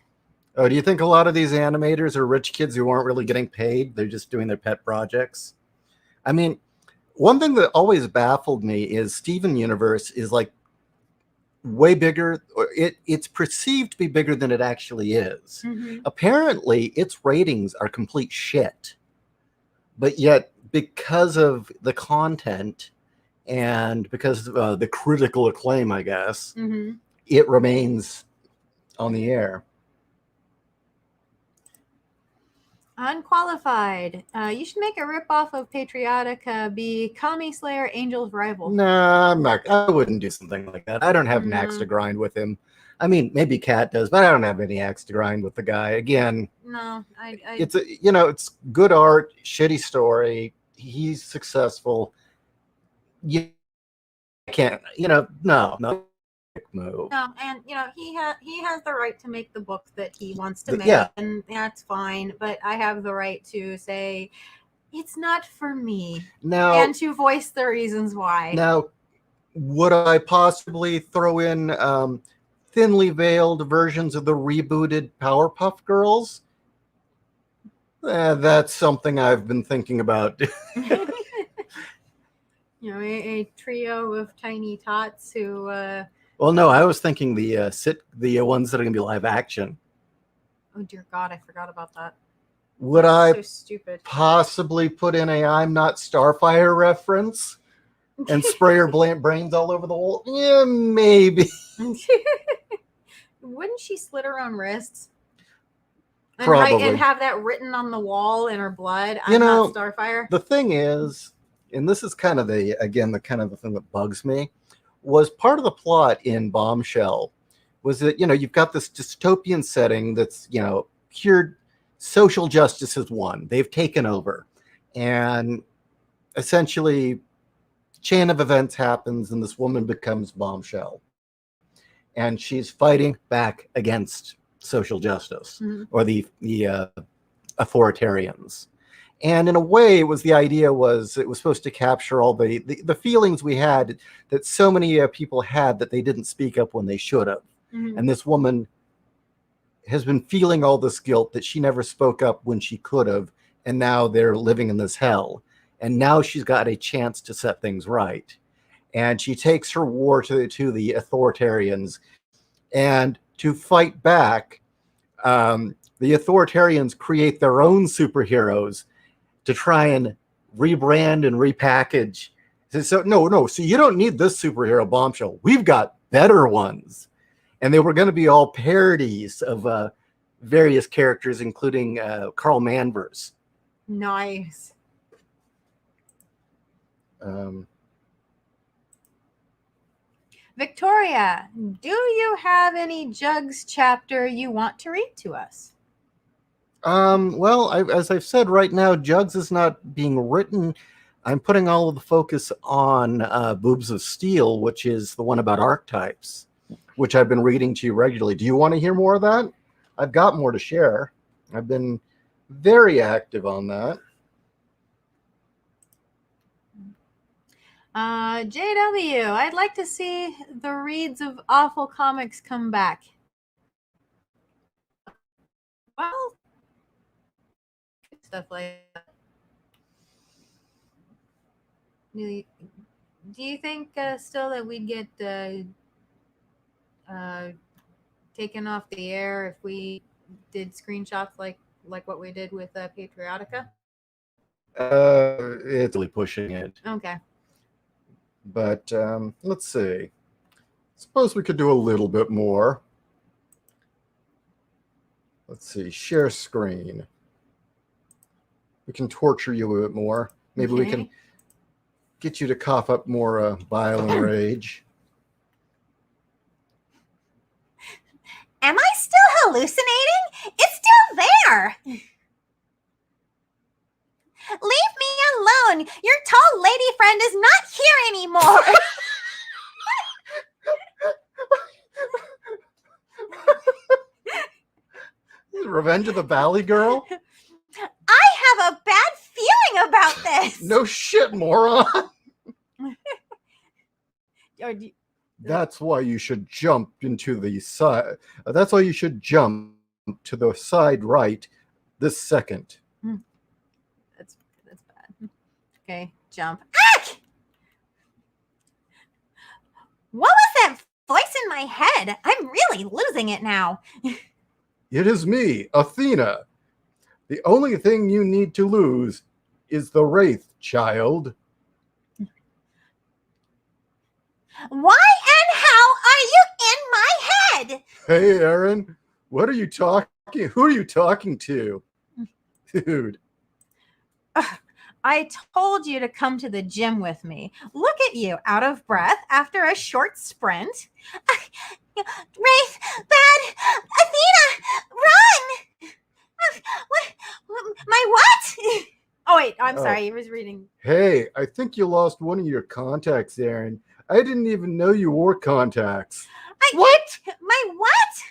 Oh, do you think a lot of these animators are rich kids who aren't really getting paid? They're just doing their pet projects? I mean, one thing that always baffled me is Steven Universe is like way bigger. It's perceived to be bigger than it actually is. Mm-hmm. Apparently, its ratings are complete shit. But yet, because of the content and because of the critical acclaim, I guess, Mm-hmm. it remains on the air. Unqualified. You should make a ripoff of Patriotica be Kami Slayer Angel's Rival. Nah, I'm not. I wouldn't do something like that. I don't have an axe to grind with him. I mean, maybe Kat does, but I don't have any axe to grind with the guy. Again, no, it's it's good art, shitty story. He's successful. You can't, no move. No, and he has the right to make the book that he wants to make, Yeah. and that's fine. But I have the right to say it's not for me, and to voice the reasons why. Now, would I possibly throw in thinly veiled versions of the rebooted Powerpuff Girls? That's something I've been thinking about. A trio of tiny tots who. Well, no, I was thinking the ones that are going to be live action. Oh dear God, I forgot about that. Would That's so stupid. Possibly put in a "I'm Not Starfire" reference and spray her brains all over the wall? Yeah, maybe. Wouldn't she slit her own wrists? Probably. And have that written on the wall in her blood. I'm not Starfire. The thing is, and this is kind of the thing that bugs me, was part of the plot in Bombshell was that, you've got this dystopian setting that's, pure social justice has won. They've taken over. And essentially, chain of events happens and this woman becomes Bombshell. And she's fighting back against social justice, mm-hmm. or the authoritarians. And in a way, it was supposed to capture all the feelings we had that so many people had that they didn't speak up when they should have. Mm-hmm. And this woman has been feeling all this guilt that she never spoke up when she could have. And now they're living in this hell. And now she's got a chance to set things right. And she takes her war to the authoritarians. And to fight back, the authoritarians create their own superheroes to try and rebrand and repackage. So you don't need this superhero Bombshell. We've got better ones. And they were going to be all parodies of various characters, including Carl Manvers. Nice. Victoria, do you have any Jugs chapter you want to read to us? Well, as I've said, right now, Jugs is not being written. I'm putting all of the focus on Boobs of Steel, which is the one about archetypes, which I've been reading to you regularly. Do you want to hear more of that? I've got more to share. I've been very active on that. JW, I'd like to see the reads of Awful Comics come back. Well, stuff like that. Do you think still that we'd get taken off the air if we did screenshots like what we did with Patriotica? It's really pushing it. Okay. But let's see. Suppose we could do a little bit more. Let's see. Share screen. We can torture you a bit more. Maybe we can get you to cough up more bile and rage. Am I still hallucinating? It's still there. Leave me alone. Your tall lady friend is not here anymore. Revenge of the Valley Girl? I have a bad feeling about this. No shit, moron. That's why you should jump into the side. That's why you should jump to the side right this second. That's bad. Okay, jump. Ack! What was that voice in my head? I'm really losing it now. It is me, Athena. The only thing you need to lose is the Wraith, child. Why and how are you in my head? Hey, Aaron, what are you talking? Who are you talking to? Dude. I told you to come to the gym with me. Look at you, out of breath after a short sprint. Wraith, bad, Athena, run! My what? Oh, wait, I'm sorry, he was reading. Hey, I think you lost one of your contacts, Aaron. I didn't even know you wore contacts. What? My what?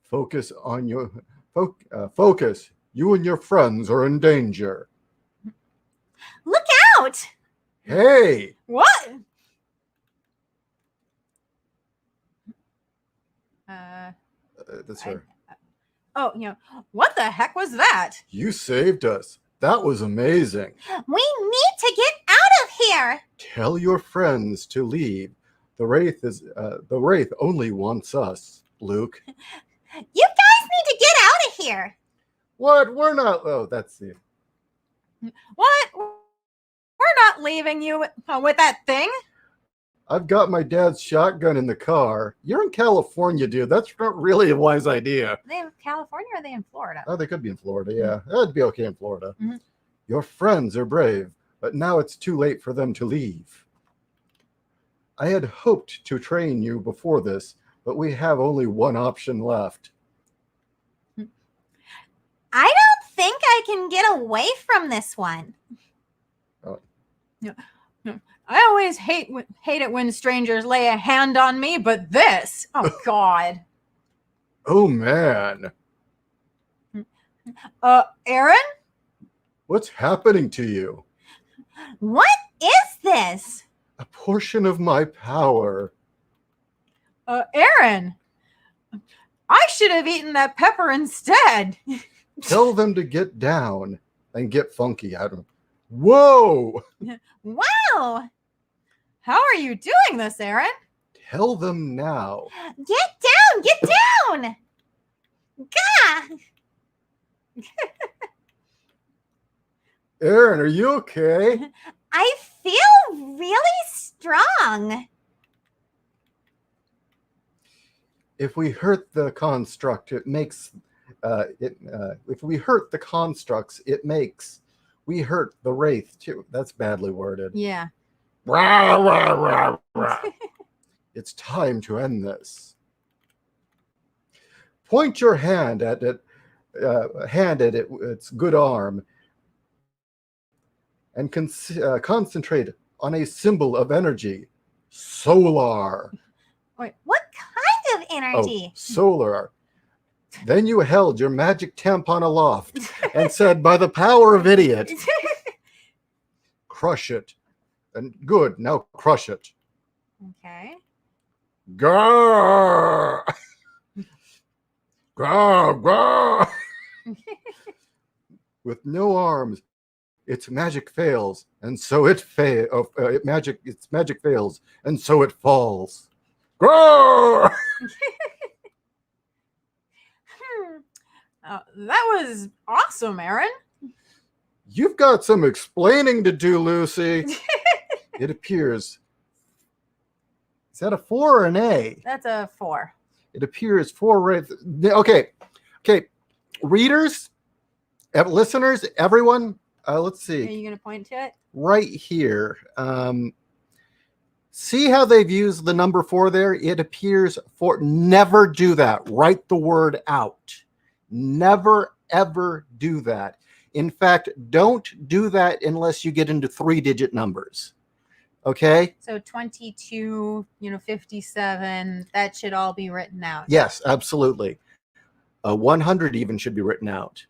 Focus on your... focus. You and your friends are in danger. Look out! Hey! What? That's her. What the heck was that? You saved us. That was amazing. We need to get out of here. Tell your friends to leave. The Wraith only wants us, Luke. You guys need to get out of here. What? We're not. Oh, that's it. What? We're not leaving you with that thing. I've got my dad's shotgun in the car. You're in California, dude. That's not really a wise idea. Are they in California or are they in Florida? Oh, they could be in Florida, yeah. That'd be okay in Florida. Mm-hmm. Your friends are brave, but now it's too late for them to leave. I had hoped to train you before this, but we have only one option left. I don't think I can get away from this one. Oh. No. I always hate it when strangers lay a hand on me, but this, oh God. Oh man. Aaron? What's happening to you? What is this? A portion of my power. Aaron, I should have eaten that pepper instead. Tell them to get down and get funky. Whoa! Wow! How are you doing this, Aaron? Tell them now. Get down! Get down! Gah! Aaron, are you okay? I feel really strong. If we hurt the construct, it makes... if we hurt the constructs, it makes... We hurt the Wraith, too. That's badly worded. Yeah. Rah, rah, rah, rah. It's time to end this. Point your hand at it, its good arm, and concentrate on a symbol of energy. Solar. Wait, what kind of energy? Oh, solar. Then you held your magic tampon aloft and said, by the power of idiot, crush it. And good, now crush it. Okay. Grrr! Grrr, grrr! with no arms. Its magic fails, and so its magic fails, and so it falls. Grow! That was awesome, Aaron. You've got some explaining to do, Lucy. It appears. Is that a 4 or an A? That's a 4. It appears 4 wraiths. Okay. Readers, listeners, everyone. Let's see. Are you going to point to it? Right here. See how they've used the number 4 there? It appears 4. Never do that. Write the word out. Never, ever do that. In fact, don't do that unless you get into 3-digit numbers. Okay? So 22, 57, that should all be written out. Yes, absolutely. 100 even should be written out.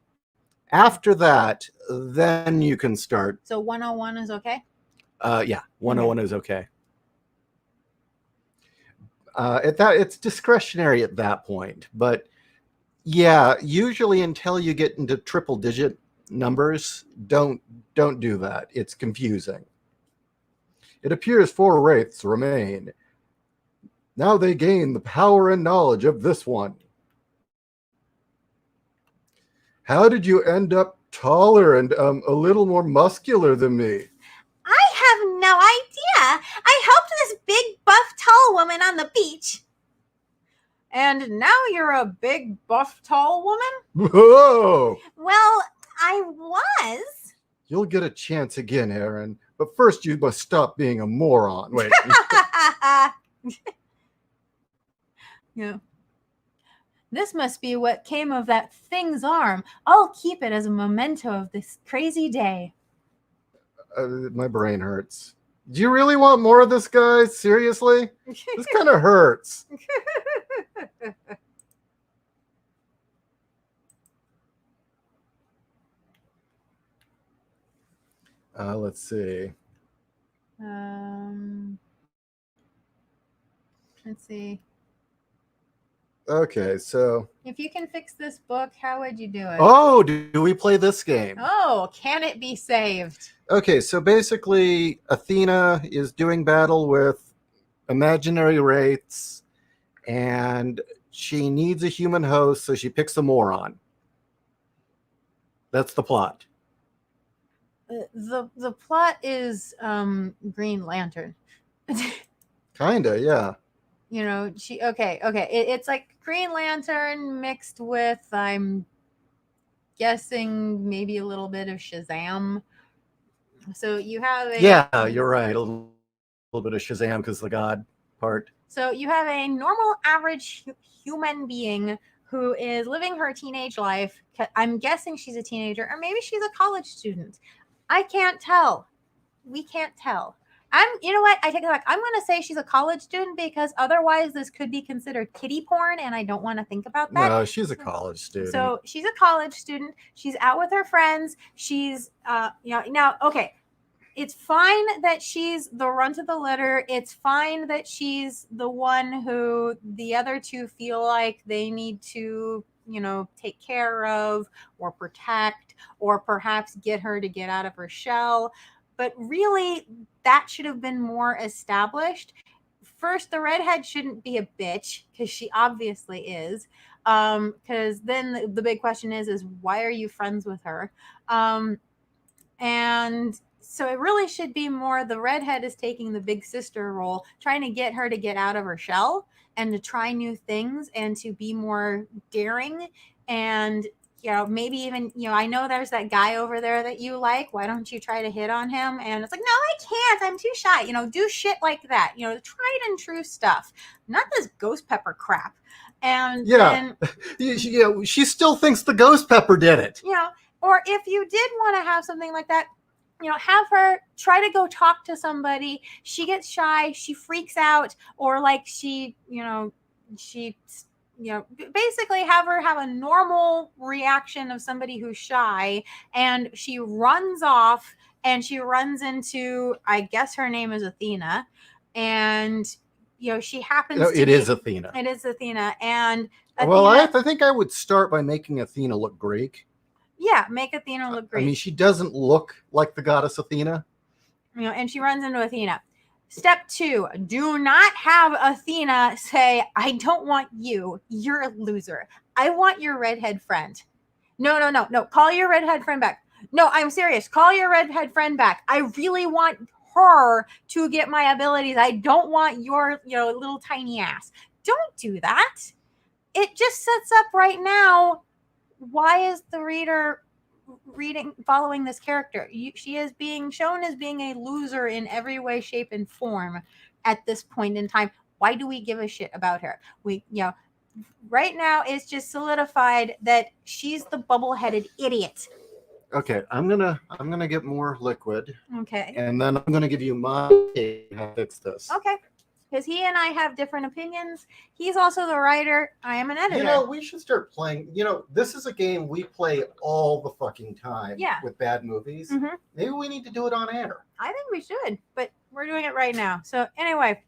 After that, then you can start. So 101 is okay? Yeah, 101 is okay. It's discretionary at that point, but yeah, usually until you get into triple-digit numbers, don't do that. It's confusing. It appears 4 wraiths remain. Now they gain the power and knowledge of this one. How did you end up taller and a little more muscular than me? I have no idea. I helped this big, buff, tall woman on the beach. And now you're a big, buff, tall woman? Whoa! Well, I was. You'll get a chance again, Aaron. But first you must stop being a moron. Wait. Yeah. This must be what came of that thing's arm. I'll keep it as a memento of this crazy day. My brain hurts. Do you really want more of this, guys? Seriously? This kind of hurts. Let's see. Let's see. Okay, so. If you can fix this book, how would you do it? Oh, do we play this game? Oh, can it be saved? Okay, so basically, Athena is doing battle with imaginary wraiths, and she needs a human host, so she picks a moron. That's the plot. The plot is Green Lantern. Kinda, yeah. It's like Green Lantern mixed with, I'm guessing, maybe a little bit of Shazam. So you have a... Yeah, you're right. A little bit of Shazam because the God part. So you have a normal, average human being who is living her teenage life. I'm guessing she's a teenager, or maybe she's a college student. I can't tell. We can't tell. You know what? I take it back. I'm going to say she's a college student because otherwise this could be considered kiddie porn, and I don't want to think about that. No, she's a college student. So she's a college student. She's out with her friends. She's, okay. It's fine that she's the runt of the litter. It's fine that she's the one who the other two feel like they need to, take care of or protect, or perhaps get her to get out of her shell. But really, that should have been more established. First, the redhead shouldn't be a bitch, because she obviously is. Because then the big question is why are you friends with her? And so it really should be more the redhead is taking the big sister role, trying to get her to get out of her shell and to try new things and to be more daring. And, maybe even, I know there's that guy over there that you like. Why don't you try to hit on him? And it's like, no, I can't. I'm too shy. Do shit like that. Tried and true stuff. Not this ghost pepper crap. And yeah, she still thinks the ghost pepper did it. Or if you did want to have something like that, have her try to go talk to somebody. She gets shy, she freaks out, or like she basically have her have a normal reaction of somebody who's shy, and she runs off and she runs into, I guess her name is Athena, and she happens to it is Athena. It is Athena. And Athena, well, I think I would start by making Athena look Greek. Yeah, make Athena look great. I mean, she doesn't look like the goddess Athena. And she runs into Athena. Step 2, do not have Athena say, I don't want you. You're a loser. I want your redhead friend. No. Call your redhead friend back. No, I'm serious. Call your redhead friend back. I really want her to get my abilities. I don't want your, little tiny ass. Don't do that. It just sets up right now. Why is the reader following this character? She is being shown as being a loser in every way, shape, and form at this point in time. Why do we give a shit about her? Right now it's just solidified that she's the bubble-headed idiot. Okay, I'm gonna get more liquid. Okay. And then I'm gonna give you my take how to fix this. Okay. Because he and I have different opinions. He's also the writer. I am an editor. We should start playing. This is a game we play all the fucking time. Yeah. With bad movies. Mm-hmm. Maybe we need to do it on air. I think we should, but we're doing it right now. So anyway,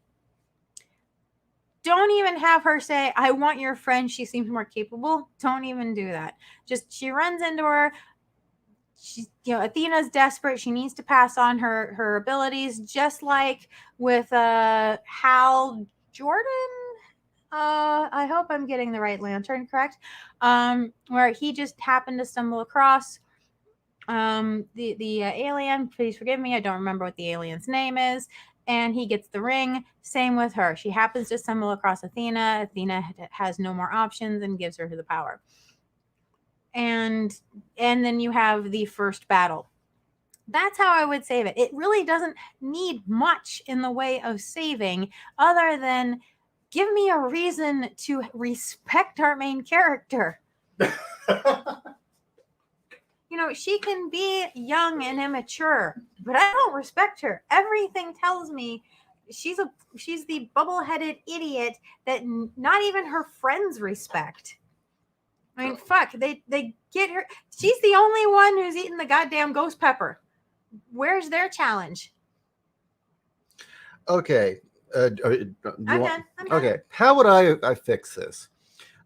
don't even have her say, I want your friend. She seems more capable. Don't even do that. Just, she runs into her. She's, Athena's desperate. She needs to pass on her abilities, just like with Hal Jordan. I hope I'm getting the right lantern correct. Where he just happened to stumble across the alien. Please forgive me. I don't remember what the alien's name is. And he gets the ring. Same with her. She happens to stumble across Athena. Athena has no more options and gives her the power. And then you have the first battle. That's how I would save it. It really doesn't need much in the way of saving other than give me a reason to respect our main character. She can be young and immature, but I don't respect her. Everything tells me she's the bubble-headed idiot that not even her friends respect. I mean, fuck, they get her. She's the only one who's eaten the goddamn ghost pepper. Where's their challenge? Okay. I'm done. Okay. How would I fix this?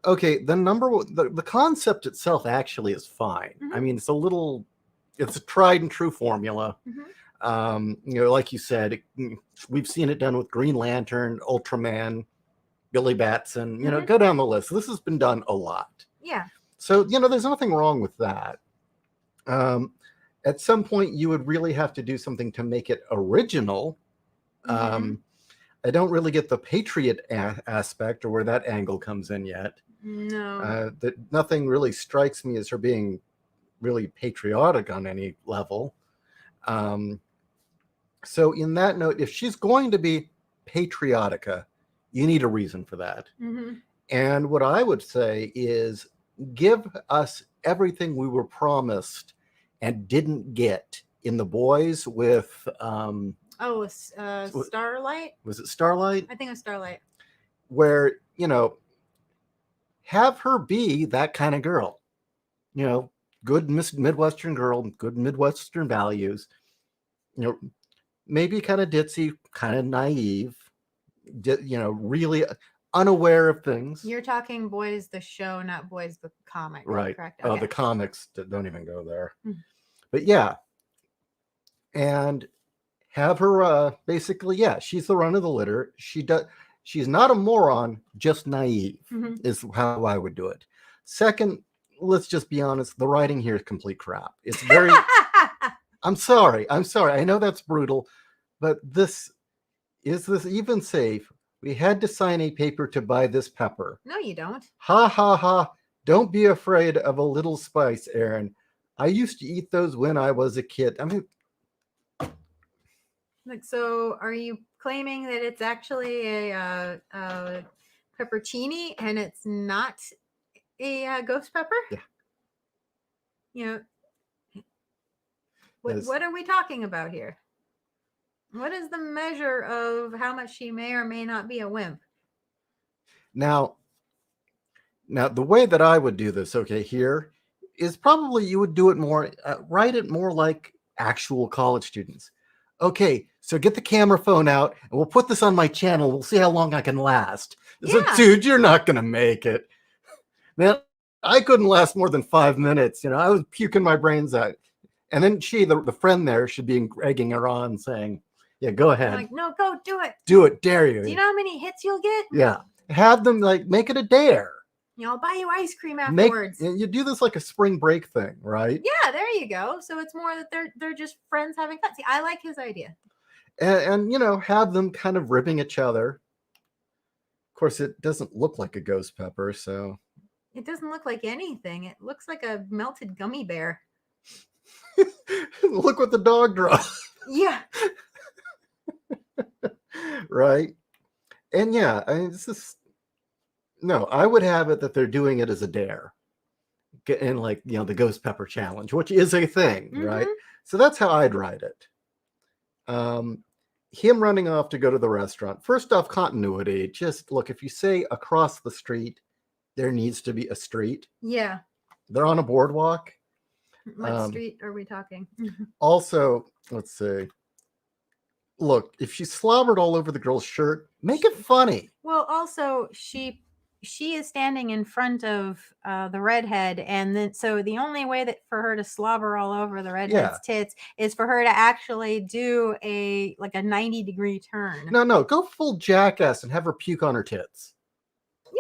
Okay, the concept itself actually is fine. Mm-hmm. I mean, it's a tried and true formula. Mm-hmm. Like you said, we've seen it done with Green Lantern, Ultraman, Billy Batson. Mm-hmm. Go down the list. This has been done a lot. Yeah. So there's nothing wrong with that. At some point, you would really have to do something to make it original. Mm-hmm. I don't really get the patriot aspect or where that angle comes in yet. No. That nothing really strikes me as her being really patriotic on any level. So in that note, if she's going to be Patriotica, you need a reason for that. Mm-hmm. And what I would say is give us everything we were promised and didn't get in The Boys with Starlight? Was it Starlight? I think it was Starlight. Where, have her be that kind of girl. Good Midwestern girl, good Midwestern values. Maybe kind of ditzy, kind of naive, really unaware of things. You're talking Boys the show, not Boys the comic, right? Correct. Okay. Okay. The comics don't even go there. Mm-hmm. But yeah, and have her basically, she's the run of the litter. She's not a moron, just naive. Mm-hmm. Is how I would do it. Second, let's just be honest, the writing here is complete crap. It's very I'm sorry. I know that's brutal, but is this even safe? We had to sign a paper to buy this pepper. No, you don't. Ha ha ha. Don't be afraid of a little spice, Aaron. I used to eat those when I was a kid. I mean, so are you claiming that it's actually a peppercini and it's not a ghost pepper? Yeah. What are we talking about here? What is the measure of how much she may or may not be a wimp? Now the way that I would do this, here, is probably you would do it more, write it more like actual college students. Okay, so get the camera phone out and we'll put this on my channel. We'll see how long I can last. Yeah. So, dude, you're not going to make it. Man, I couldn't last more than 5 minutes. I was puking my brains out. And then the friend there, should be egging her on, saying, yeah, go ahead. Like, no, go do it. Do it, dare you. Do you know how many hits you'll get? Yeah. Have them make it a dare. I'll buy you ice cream afterwards. You do this like a spring break thing, right? Yeah, there you go. So it's more that they're just friends having fun. See, I like his idea. And have them kind of ribbing each other. Of course, it doesn't look like a ghost pepper, so. It doesn't look like anything. It looks like a melted gummy bear. Look what the dog drew. Yeah. Right? And yeah, I mean, I would have it that they're doing it as a dare. In the ghost pepper challenge, which is a thing, right? So that's how I'd write it. Him running off to go to the restaurant. First off, continuity. Just look, if you say across the street, there needs to be a street. Yeah. They're on a boardwalk. What street are we talking? Also, let's see. Look, if she slobbered all over the girl's shirt, make it funny. Well, also she is standing in front of the redhead, and then so the only way that for her to slobber all over the redhead's tits is for her to actually do a 90-degree turn. No, go full jackass and have her puke on her tits.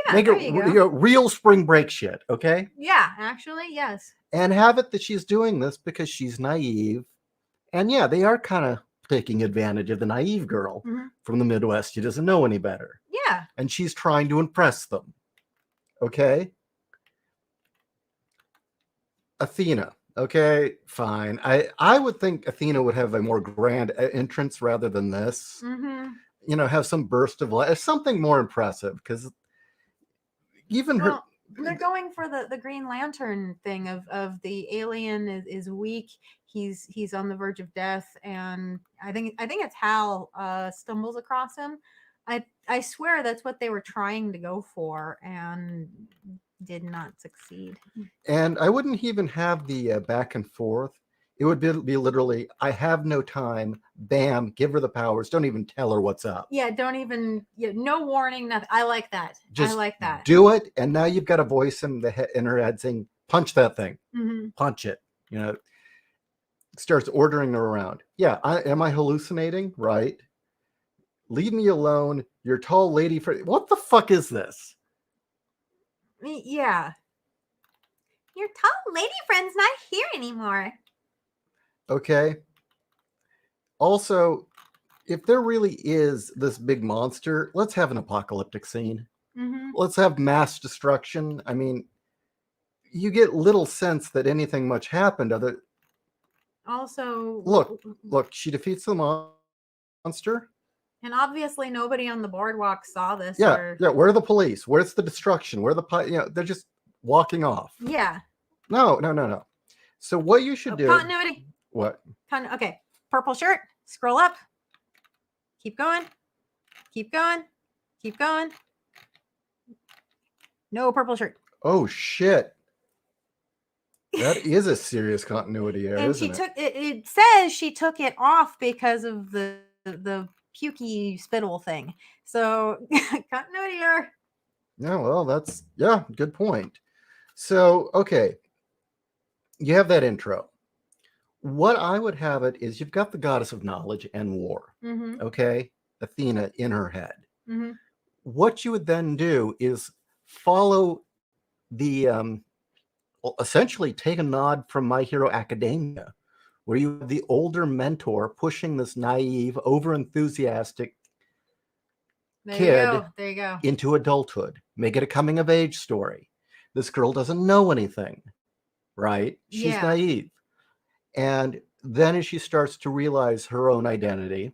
Yeah, make it real spring break shit, okay? Yeah, actually, yes. And have it that she's doing this because she's naive, and yeah, they are kind of taking advantage of the naive girl from the Midwest. She doesn't know any better. Yeah. And she's trying to impress them. Okay? Athena. Okay, fine. I would think Athena would have a more grand entrance rather than this. Have some burst of light, something more impressive, because even her. They're going for the Green Lantern thing of the alien is weak. He's on the verge of death, and I think it's Hal stumbles across him. I swear that's what they were trying to go for and did not succeed. And I wouldn't even have the back and forth. It would be literally, I have no time. Bam, give her the powers. Don't even tell her what's up. Yeah, don't even, no warning, nothing. I like that. Just I like that. Do it, and now you've got a voice in her head saying, punch that thing. Punch it. Starts ordering her around. Yeah, am I hallucinating? Right. Leave me alone. You're tall lady friend. What the fuck is this? Yeah. Your tall lady friend's not here anymore. Okay. Also, if there really is this big monster, let's have an apocalyptic scene. Let's have mass destruction. I mean, you get little sense that anything much happened. Also, look, she defeats the monster. And obviously nobody on the boardwalk saw this. Yeah. Where are the police? Where's the destruction? Where are the they're just walking off. Yeah. No. So what you should do. Continuity. What? Okay. Purple shirt. Scroll up. Keep going. Keep going. Keep going. No purple shirt. Oh shit. That is a serious continuity error, and isn't she took it. It says she took it off because of the pukey spittle thing. So continuity error. Yeah, well, good point. So, okay. You have that intro. What I would have it is you've got the goddess of knowledge and war. Okay? Athena in her head. What you would then do is follow the essentially take a nod from My Hero Academia, where you have the older mentor pushing this naive, over-enthusiastic kid there you go. into adulthood. Make it a coming-of-age story. This girl doesn't know anything, right? She's naive. And then as she starts to realize her own identity,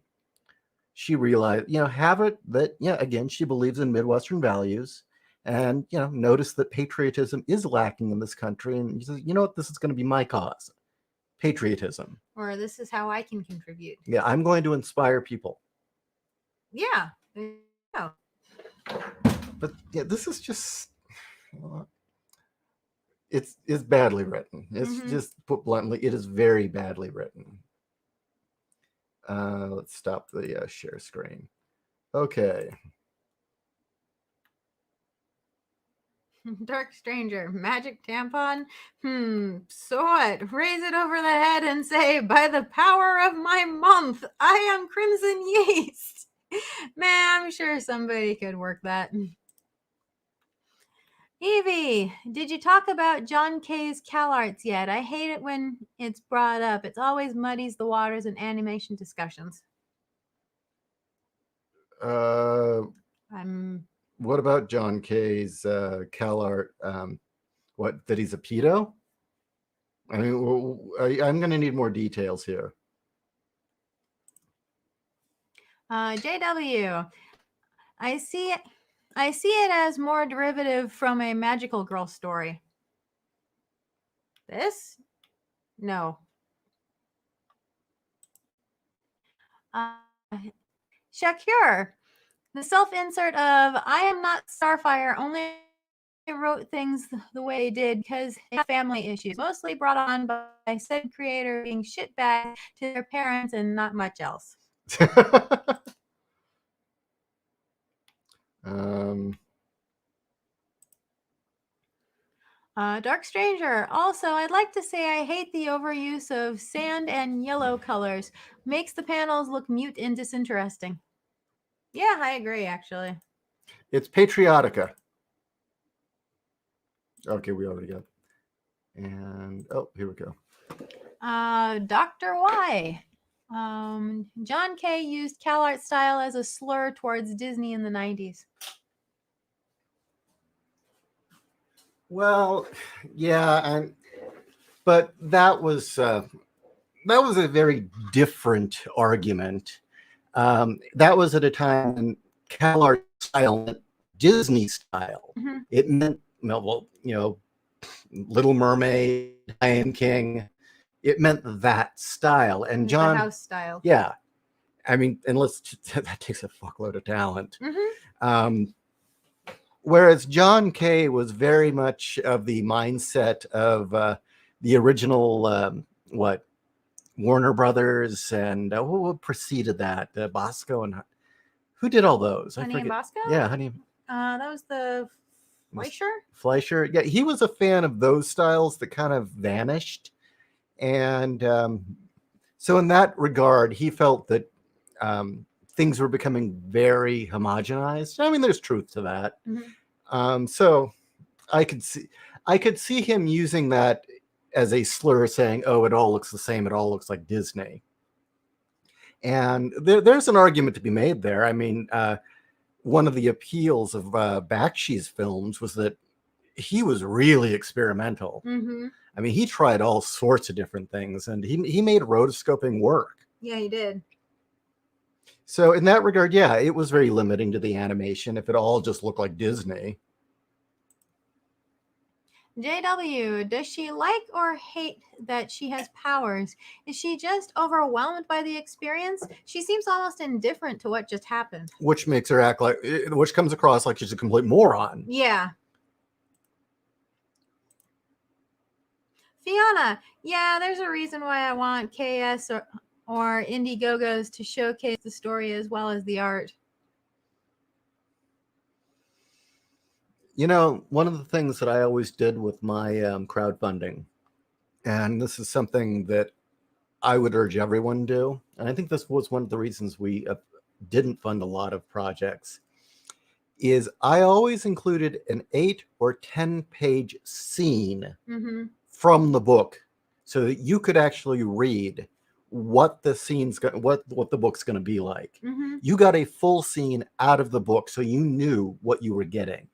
she realized, have it that, again, she believes in Midwestern values. And, notice that patriotism is lacking in this country. And you say, you know what? This is going to be my cause. Patriotism. Or this is how I can contribute. Yeah, I'm going to inspire people. Yeah. There you go. But yeah, this is just, it's badly written. It's just put bluntly, it is very badly written. Let's stop the share screen. Okay. Dark Stranger, magic tampon. So what? Raise it over the head and say, by the power of my month, I am Crimson Yeast. Man, I'm sure somebody could work that. Evie, did you talk about John K's CalArts yet? I hate it when it's brought up. It's always muddies the waters in animation discussions. I'm What about John K's CalArt? What, that he's a pedo? I mean, I'm going to need more details here. JW, I see it as more derivative from a magical girl story. This? No. Shakir, the self-insert of I am not Starfire only wrote things the way they did because they have family issues, mostly brought on by said creator being shitbag to their parents and not much else. Dark Stranger. Also, I'd like to say I hate the overuse of sand and yellow colors. Makes the panels look mute and disinteresting. Yeah, I agree, actually. It's Patriotica. Okay, we already got. And oh, here we go. Dr. Y. John K. used CalArt style as a slur towards Disney in the 90s. Well, yeah, but that was a very different argument. That was at a time when CalArt style meant Disney style. Mm-hmm. It meant, well, Little Mermaid, Lion King. It meant that style. And John, the house style. Yeah, I mean, and that takes a fuckload of talent. Mm-hmm. Whereas John Kay was very much of the mindset of the original, Warner Brothers and what preceded that? Bosco and who did all those? Honey and Bosco? Yeah, Honey. That was the Fleischer? Fleischer. Yeah, he was a fan of those styles that kind of vanished. And so in that regard, he felt that things were becoming very homogenized. I mean, there's truth to that. Mm-hmm. So I could see him using that as a slur, saying, "Oh, it all looks the same. It all looks like Disney." And there's an argument to be made there. I mean, one of the appeals of Bakshi's films was that he was really experimental. Mm-hmm. I mean, he tried all sorts of different things, and he made rotoscoping work. Yeah, he did. So in that regard, yeah, it was very limiting to the animation if it all just looked like Disney. JW, does she like or hate that she has powers? Is she just overwhelmed by the experience? She seems almost indifferent to what just happened. Which makes her act like, which comes across like she's a complete moron. Yeah. Fiona, yeah, there's a reason why I want KS or Indiegogos to showcase the story as well as the art. One of the things that I always did with my crowdfunding, and this is something that I would urge everyone to do, and I think this was one of the reasons we didn't fund a lot of projects, is I always included an 8 or 10 page scene from the book so that you could actually read what the book's going to be like. You got a full scene out of the book, so you knew what you were getting.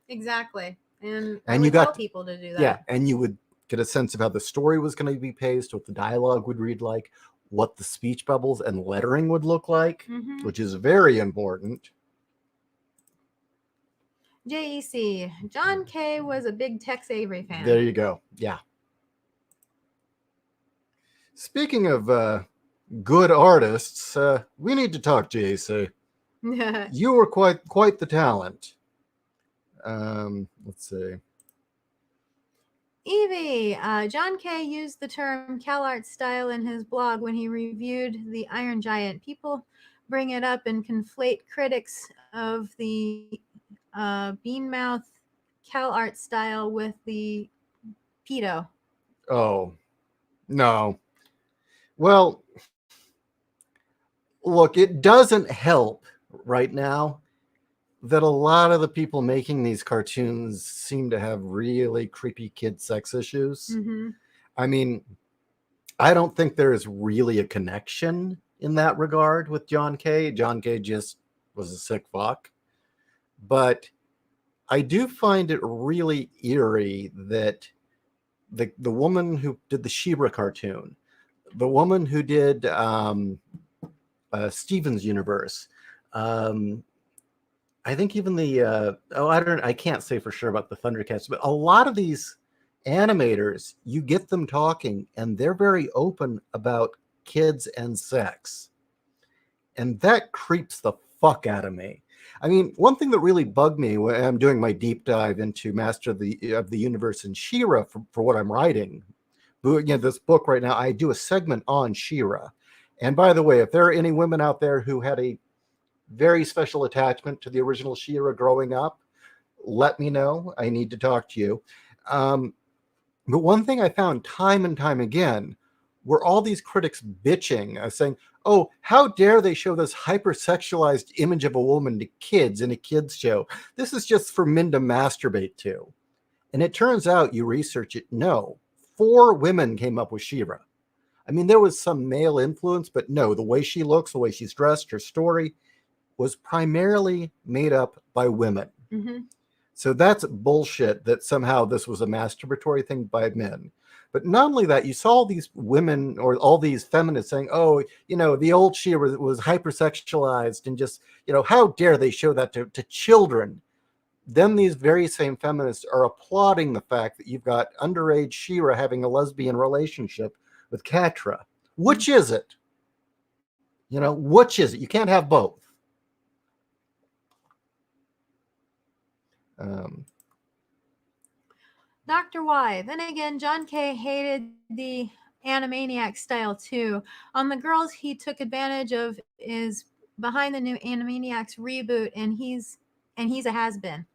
Exactly. And I would tell people to do that. Yeah, and you would get a sense of how the story was going to be paced, what the dialogue would read like, what the speech bubbles and lettering would look like, which is very important. JEC, John K. was a big Tex Avery fan. There you go. Yeah. Speaking of good artists, we need to talk, JEC. You were quite the talent. Let's see. Evie, John K. used the term CalArts style in his blog when he reviewed The Iron Giant. People bring it up and conflate critics of the Beanmouth CalArts style with the pedo. Oh, no. Well, look, it doesn't help right now that a lot of the people making these cartoons seem to have really creepy kid sex issues. Mm-hmm. I mean, I don't think there is really a connection in that regard with John Kay. John Kay just was a sick fuck. But I do find it really eerie that the woman who did the She-Ra cartoon, the woman who did Steven's Universe, I think even the I can't say for sure about the Thundercats, but a lot of these animators, you get them talking and they're very open about kids and sex. And that creeps the fuck out of me. I mean, one thing that really bugged me when I'm doing my deep dive into Master of the Universe and She-Ra for what I'm writing, this book right now, I do a segment on She-Ra. And by the way, if there are any women out there who had a very special attachment to the original She-Ra growing up, let me know. I need to talk to you. But one thing I found time and time again were all these critics bitching, saying, oh, how dare they show this hypersexualized image of a woman to kids in a kids show? This is just for men to masturbate to. And it turns out, you research it, no. 4 women came up with She-Ra. I mean, there was some male influence, but no, the way she looks, the way she's dressed, her story was primarily made up by women. Mm-hmm. So that's bullshit that somehow this was a masturbatory thing by men. But not only that, you saw all these women or all these feminists saying, oh, the old She-Ra was hypersexualized and just, how dare they show that to children? Then these very same feminists are applauding the fact that you've got underage She-Ra having a lesbian relationship with Catra. Which is it? Which is it? You can't have both. Dr. Y. Then again, John Kay hated the Animaniacs style too. On the girls he took advantage of is behind the new Animaniacs reboot, and he's a has-been.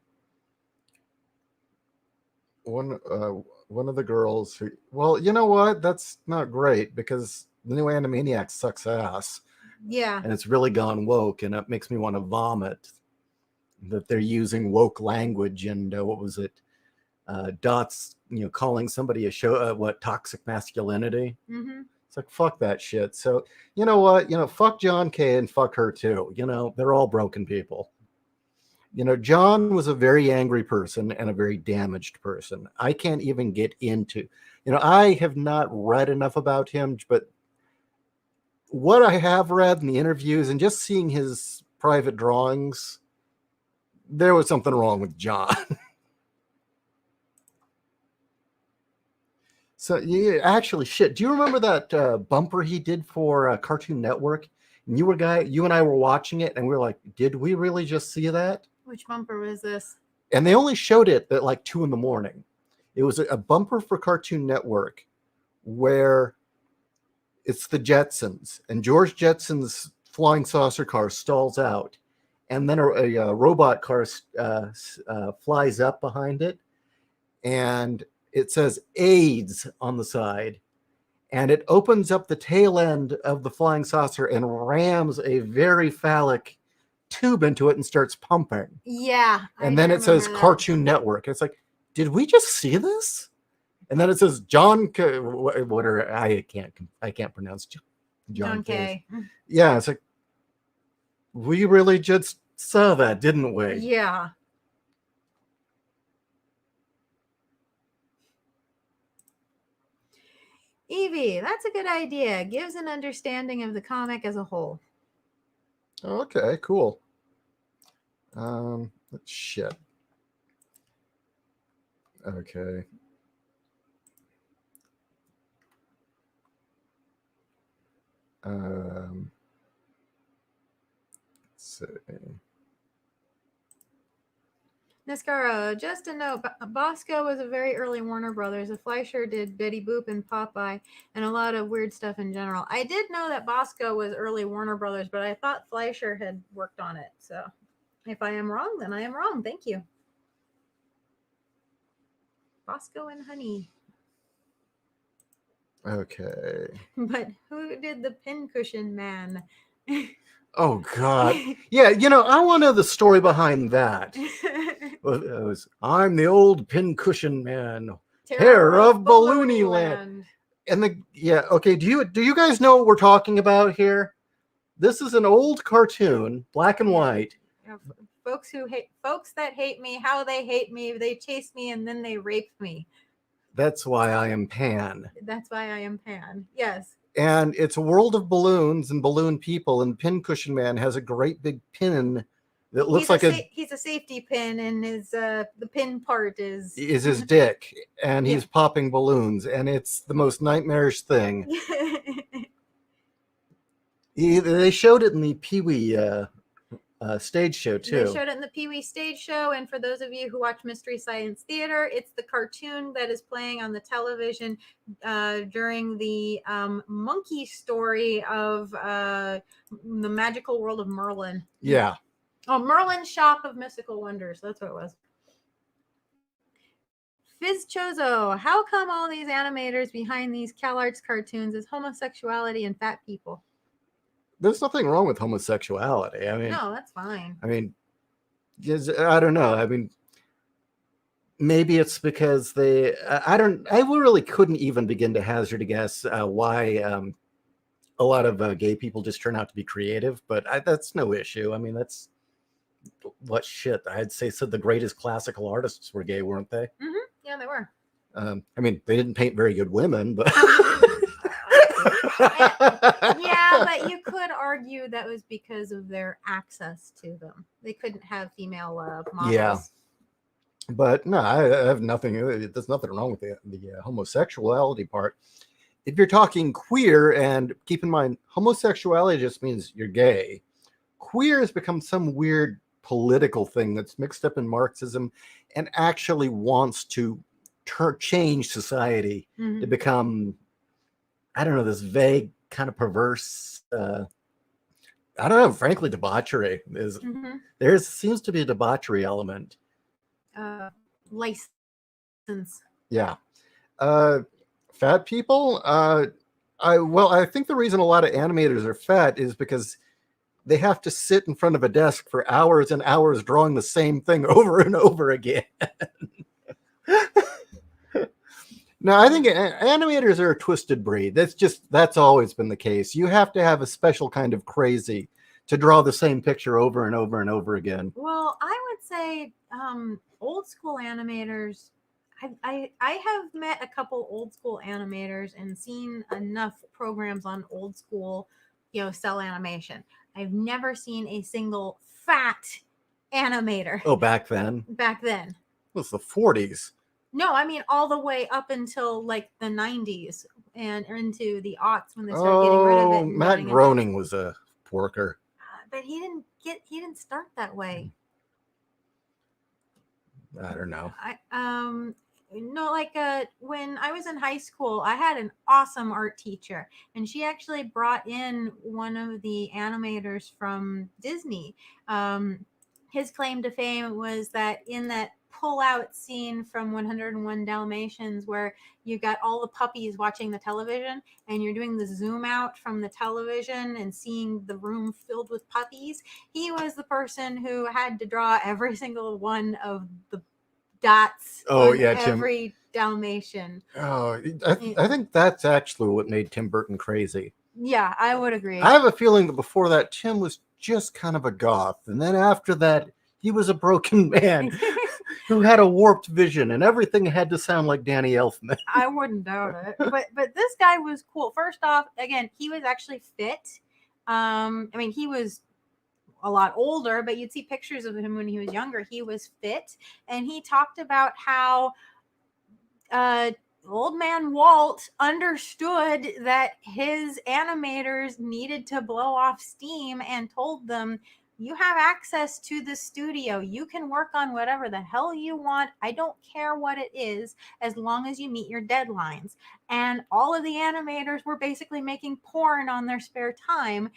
One of the girls who, well, you know what? That's not great because the new Animaniacs sucks ass. Yeah. And it's really gone woke, and it makes me want to vomit that they're using woke language. And what was it? Dots, calling somebody a show, toxic masculinity. Mm-hmm. It's like, fuck that shit. So, you know what? Fuck John Kay and fuck her too. They're all broken people. John was a very angry person and a very damaged person. I can't even get into, I have not read enough about him, but what I have read in the interviews and just seeing his private drawings, there was something wrong with John. So, yeah, actually, shit. Do you remember that bumper he did for Cartoon Network? And you and I were watching it, and we were like, "Did we really just see that?" Which bumper was this? And they only showed it at like 2 a.m. It was a bumper for Cartoon Network where it's the Jetsons, and George Jetson's flying saucer car stalls out, and then a robot car flies up behind it, and it says AIDS on the side, and it opens up the tail end of the flying saucer and rams a very phallic tube into it and starts pumping. Yeah. And then it says Cartoon Network. It's like, did we just see this? And then it says I can't pronounce John Kay. Yeah, it's like, we really just saw that, didn't we? Yeah. Evie, that's a good idea. Gives an understanding of the comic as a whole. Okay, cool. Shit. Okay. Let's see. Niscaro, just a note, Bosco was a very early Warner Brothers. Fleischer did Betty Boop and Popeye and a lot of weird stuff in general. I did know that Bosco was early Warner Brothers, but I thought Fleischer had worked on it. So if I am wrong, then I am wrong. Thank you. Bosco and Honey. Okay. But who did the pincushion man? Oh God. Yeah, I want to know the story behind that. It was, I'm the old pincushion man, terror of Balloony Land. And okay, do you guys know what we're talking about here? This is an old cartoon, black and white. Folks that hate me, how they hate me, they chase me and then they rape me. That's why I am Pan. That's why I am Pan. Yes. And it's a world of balloons and balloon people, and Pincushion Man has a great big pin that looks he's a safety pin, and the pin part is his dick, and he's popping balloons, and it's the most nightmarish thing. They showed it in the Pee-wee stage show too. They showed it in the Pee-wee stage show, and for those of you who watch Mystery Science Theater, it's the cartoon that is playing on the television during the monkey story of the magical world of Merlin. Yeah. Oh, Merlin's Shop of Mystical Wonders. That's what it was. Fizz Chozo, how come all these animators behind these CalArts cartoons is homosexuality and fat people? There's nothing wrong with homosexuality. I mean, no, that's fine. I mean, I don't know. I mean, maybe it's because I really couldn't even begin to hazard a guess why a lot of gay people just turn out to be creative, but that's no issue. I mean, that's what shit. I'd say the greatest classical artists were gay, weren't they? Mm-hmm. Yeah, they were. I mean, they didn't paint very good women, but yeah, but you could argue that was because of their access to them. They couldn't have female models. Yeah, but no, I have nothing. There's nothing wrong with the homosexuality part. If you're talking queer, and keep in mind, homosexuality just means you're gay. Queer has become some weird political thing that's mixed up in Marxism and actually wants to change society to become, I don't know, this vague kind of perverse, I don't know, frankly, debauchery. There seems to be a debauchery element. License. Yeah. Fat people? I think the reason a lot of animators are fat is because they have to sit in front of a desk for hours and hours drawing the same thing over and over again. No, I think animators are a twisted breed. That's always been the case. You have to have a special kind of crazy to draw the same picture over and over and over again. Well, I would say old school animators, I have met a couple old school animators and seen enough programs on old school, cell animation. I've never seen a single fat animator. Oh, back then? Back then. It was the 40s. No, I mean all the way up until like the 90s and into the aughts when they started getting rid of it. Matt Groening was a worker. But he didn't start that way. I don't know. When I was in high school, I had an awesome art teacher, and she actually brought in one of the animators from Disney. His claim to fame was that in that pull-out scene from 101 Dalmatians, where you got all the puppies watching the television, and you're doing the zoom out from the television and seeing the room filled with puppies, he was the person who had to draw every single one of the dots on every Dalmatian. Oh, I think that's actually what made Tim Burton crazy. Yeah, I would agree. I have a feeling that before that, Tim was just kind of a goth. And then after that, he was a broken man who had a warped vision, and everything had to sound like Danny Elfman. I wouldn't doubt it. But this guy was cool. First off, again, he was actually fit. He was a lot older, but you'd see pictures of him when he was younger. He was fit, and he talked about how old man Walt understood that his animators needed to blow off steam and told them, you have access to the studio. You can work on whatever the hell you want. I don't care what it is, as long as you meet your deadlines. And all of the animators were basically making porn on their spare time.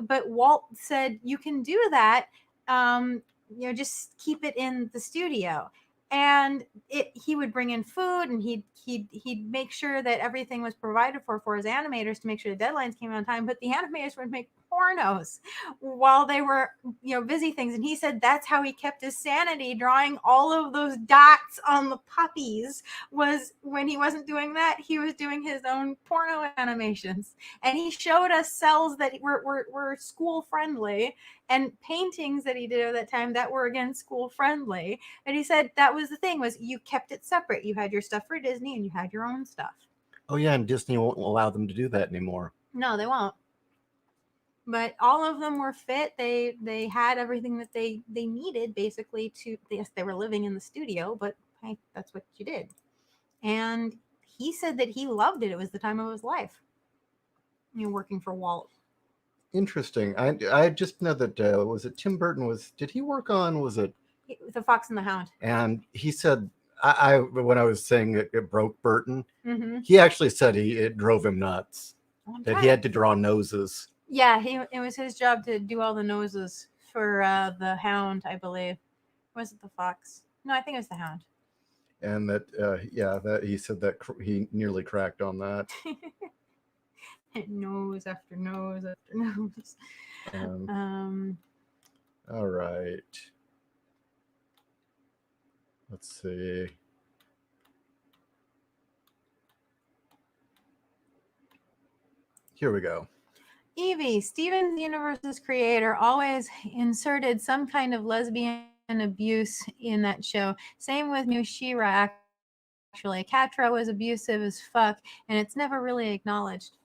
But Walt said, you can do that. Just keep it in the studio. and he would bring in food, and he'd make sure that everything was provided for his animators to make sure the deadlines came on time. But the animators would make pornos while they were busy things, and he said that's how he kept his sanity, drawing all of those dots on the puppies. Was when he wasn't doing that, he was doing his own porno animations, and he showed us cells that were school friendly and paintings that he did at that time that were again school friendly. And he said that was the thing, was you kept it separate. You had your stuff for Disney and you had your own stuff. Oh yeah, and Disney won't allow them to do that anymore. No, they won't. But all of them were fit. They had everything that they needed, basically. To yes, they were living in the studio, but hey, that's what you did. And he said that he loved it. It was the time of his life, working for Walt. Interesting. I just know that was it Tim Burton did he work on The Fox and the Hound? And he said, I when I was saying it broke Burton, Mm-hmm. he actually said it drove him nuts that he had to draw noses. Yeah, it was his job to do all the noses for the Hound, I believe. Was it the Fox? No, I think it was the Hound. And that he said that he nearly cracked on that. Nose after nose after nose. All right. Let's see. Here we go. Evie, Steven Universe's creator, always inserted some kind of lesbian abuse in that show. Same with J.Ishiro, actually. Catra was abusive as fuck, and it's never really acknowledged.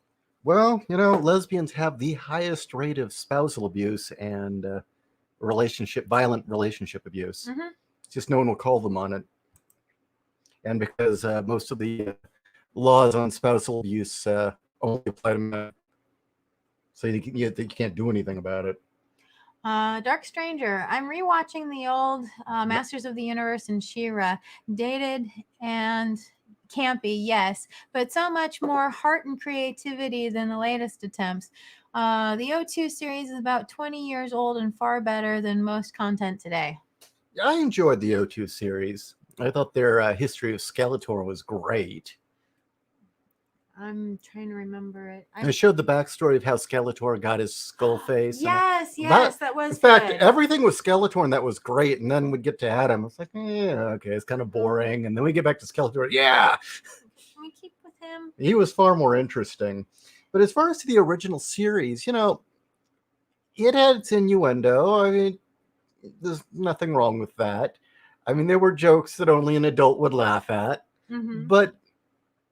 Well, lesbians have the highest rate of spousal abuse and violent relationship abuse. Mm-hmm. Just no one will call them on it. And because most of the laws on spousal abuse only apply to men, so you can't do anything about it. Dark Stranger. I'm rewatching the old Masters of the Universe and She-Ra. Dated and campy, yes, but so much more heart and creativity than the latest attempts. The O2 series is about 20 years old and far better than most content today. I enjoyed the O2 series. I thought their history of Skeletor was great. I'm trying to remember it. And it showed the backstory of how Skeletor got his skull face. Yes, that was. In fact, good. everything with Skeletor and that was great. And then we'd get to Adam. It's like, okay, it's kind of boring. And then we get back to Skeletor. Yeah. Can we keep with him? He was far more interesting. But as far as the original series, it had its innuendo. I mean, there's nothing wrong with that. I mean, there were jokes that only an adult would laugh at. Mm-hmm. But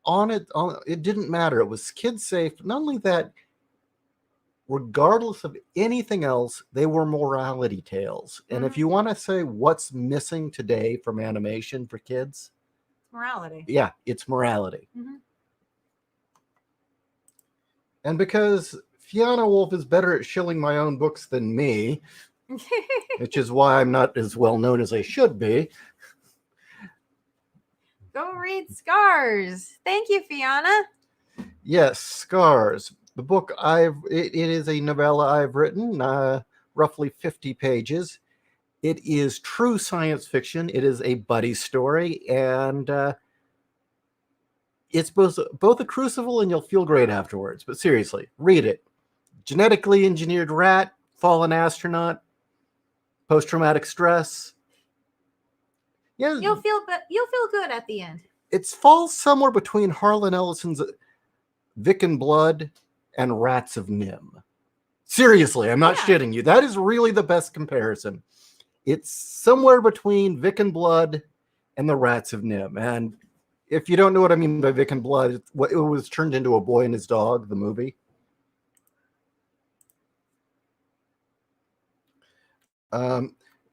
it didn't matter. It was kid safe. Not only that, regardless of anything else, they were morality tales. And if you want to say what's missing today from animation for kids, morality. Yeah, it's morality. Mm-hmm. And because Fiona Wolf is better at shilling my own books than me, which is why I'm not as well known as I should be. Go read Scars. Thank you, Fiona. Yes, Scars. The book it is a novella I've written, roughly 50 pages. It is true science fiction. It is a buddy story, and it's both a crucible, and you'll feel great afterwards. But seriously, read it. Genetically engineered rat, fallen astronaut, post-traumatic stress. Yeah, You'll feel good at the end. It falls somewhere between Harlan Ellison's Vic and Blood and Rats of Nim. Seriously, I'm not shitting you. That is really the best comparison. It's somewhere between Vic and Blood and the Rats of Nim. And if you don't know what I mean by Vic and Blood, it was turned into A Boy and His Dog, the movie.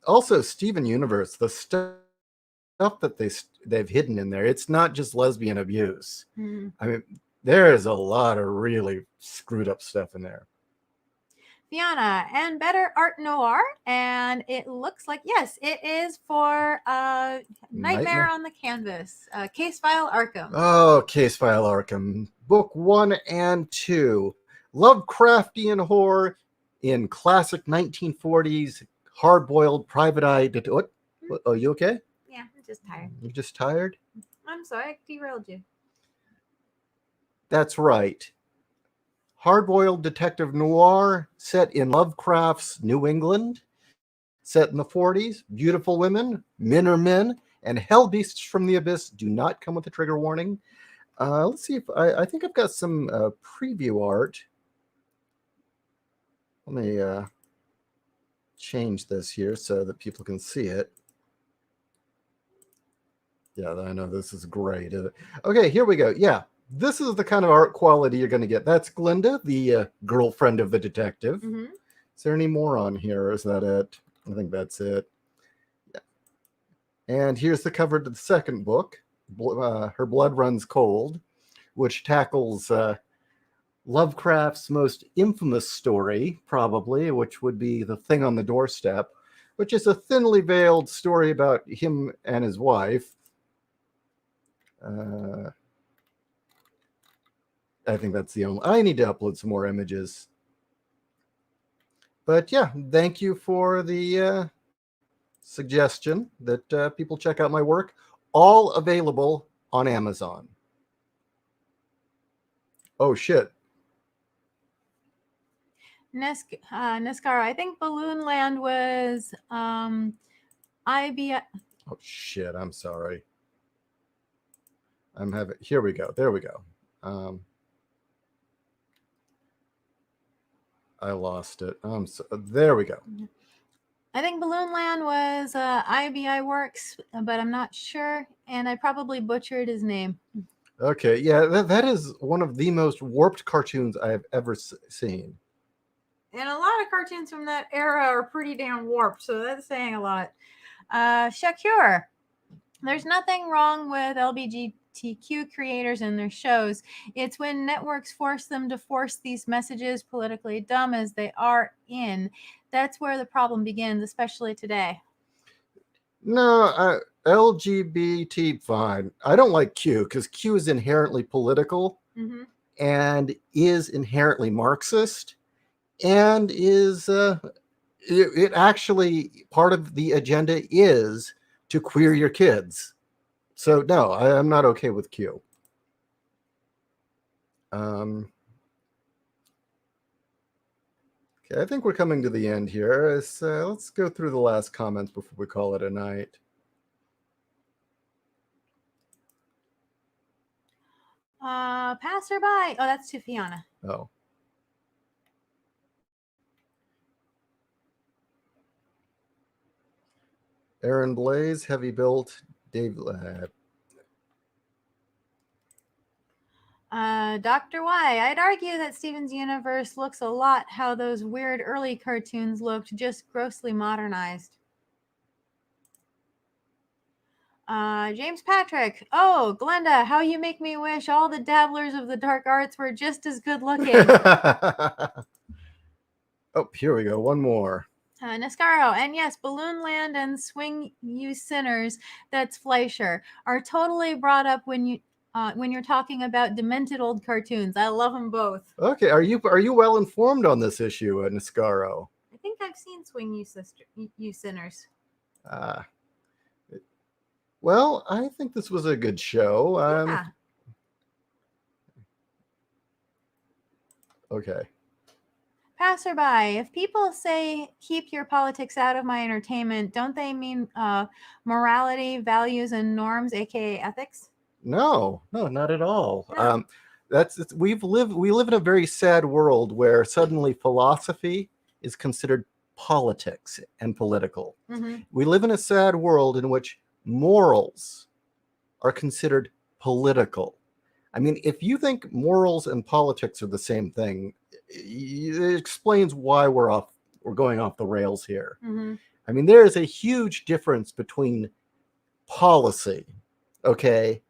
Also, Steven Universe, the stuff that they've hidden in there, it's not just lesbian abuse. Mm-hmm. I mean, there is a lot of really screwed up stuff in there. Fiona, and better art noir, and it looks like, yes, it is for Nightmare on the Canvas, Case File Arkham. Oh, Case File Arkham, book 1 and 2, Lovecraftian horror in classic 1940s hard-boiled private eye. What? Oh, you okay? Yeah, Just tired. You're just tired? I'm sorry, I derailed you. That's right. Hard-boiled detective noir set in Lovecraft's New England, set in the 40s. Beautiful women, men are men, and hell beasts from the abyss do not come with a trigger warning. Let's see if I think I've got some preview art. Let me change this here so that people can see it. Yeah, I know this is great. Okay, here we go. Yeah, this is the kind of art quality you're going to get. That's Glinda, the girlfriend of the detective. Mm-hmm. Is there any more on here? Is that it? I think that's it. Yeah. And here's the cover to the second book, Her Blood Runs Cold, which tackles Lovecraft's most infamous story, probably, which would be The Thing on the Doorstep, which is a thinly veiled story about him and his wife. I think that's the only. I need to upload some more images. But yeah, thank you for the suggestion that people check out my work. All available on Amazon. Oh, shit. Nescaro, I think Balloon Land was IBI. Oh, shit. I'm sorry. Here we go. There we go. I lost it. There we go. I think Balloon Land was IBI Works, but I'm not sure, and I probably butchered his name. Okay, yeah, that is one of the most warped cartoons I have ever seen. And a lot of cartoons from that era are pretty damn warped, so that's saying a lot. Shakur, there's nothing wrong with LGBTQ creators and their shows. It's when networks force them to force these messages, politically dumb as they are in. That's where the problem begins, especially today. No, LGBT, fine. I don't like Q because Q is inherently political and is inherently Marxist and is it actually part of the agenda is to queer your kids. So no, I'm not okay with Q. Okay, I think we're coming to the end here. Let's go through the last comments before we call it a night. Passerby. Oh, that's to Fiona. Oh. Aaron Blaze, heavy built. Dave. Dr. Y, I'd argue that Steven's universe looks a lot how those weird early cartoons looked, just grossly modernized. James Patrick, oh, Glenda, how you make me wish all the dabblers of the dark arts were just as good looking. Oh, here we go. One more. Nescaro, and yes, Balloon Land and Swing You Sinners, that's Fleischer, are totally brought up when you're talking about demented old cartoons. I love them both. Okay, are you well informed on this issue, Nescaro? I think I've seen Swing You Sinners. Well, I think this was a good show. Yeah. Okay. Passerby, if people say keep your politics out of my entertainment, don't they mean morality, values, and norms, aka ethics? No, not at all. No. We live in a very sad world where suddenly philosophy is considered politics and political. We live in a sad world in which morals are considered political. I mean, if you think morals and politics are the same thing, it explains why we're going off the rails here. I mean, there is a huge difference between policy, okay?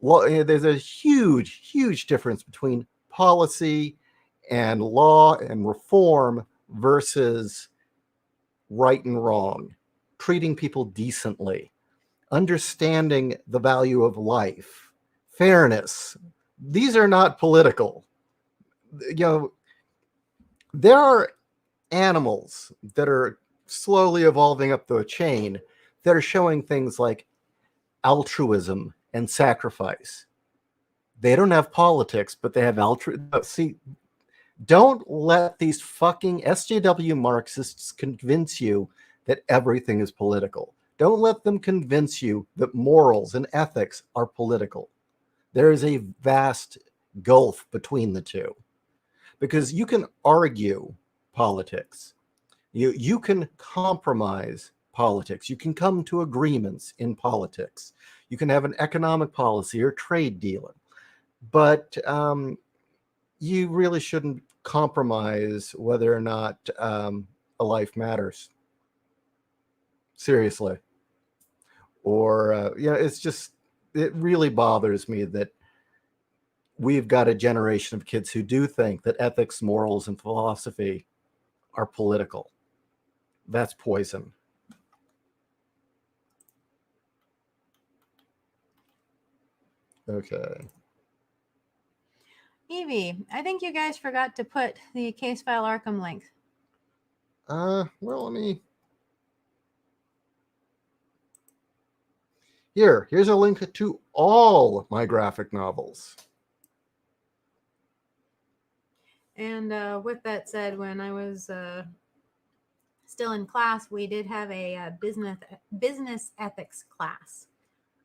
Well, there's a huge difference between policy and law and reform versus right and wrong, treating people decently, understanding the value of life, fairness. These are not political. There are animals that are slowly evolving up the chain that are showing things like altruism and sacrifice. They don't have politics, but they have altruism. See, don't let these fucking SJW Marxists convince you that everything is political. Don't let them convince you that morals and ethics are political. There is a vast gulf between the two, because you can argue politics. You can compromise politics. You can come to agreements in politics. You can have an economic policy or trade deal. But you really shouldn't compromise whether or not a life matters. Seriously. Or, it's just, it really bothers me that we've got a generation of kids who do think that ethics, morals, and philosophy are political. That's poison. Okay. Evie, I think you guys forgot to put the case file Arkham link. Well, let me... Here's a link to all my graphic novels. And with that said, when I was still in class, we did have a business ethics class,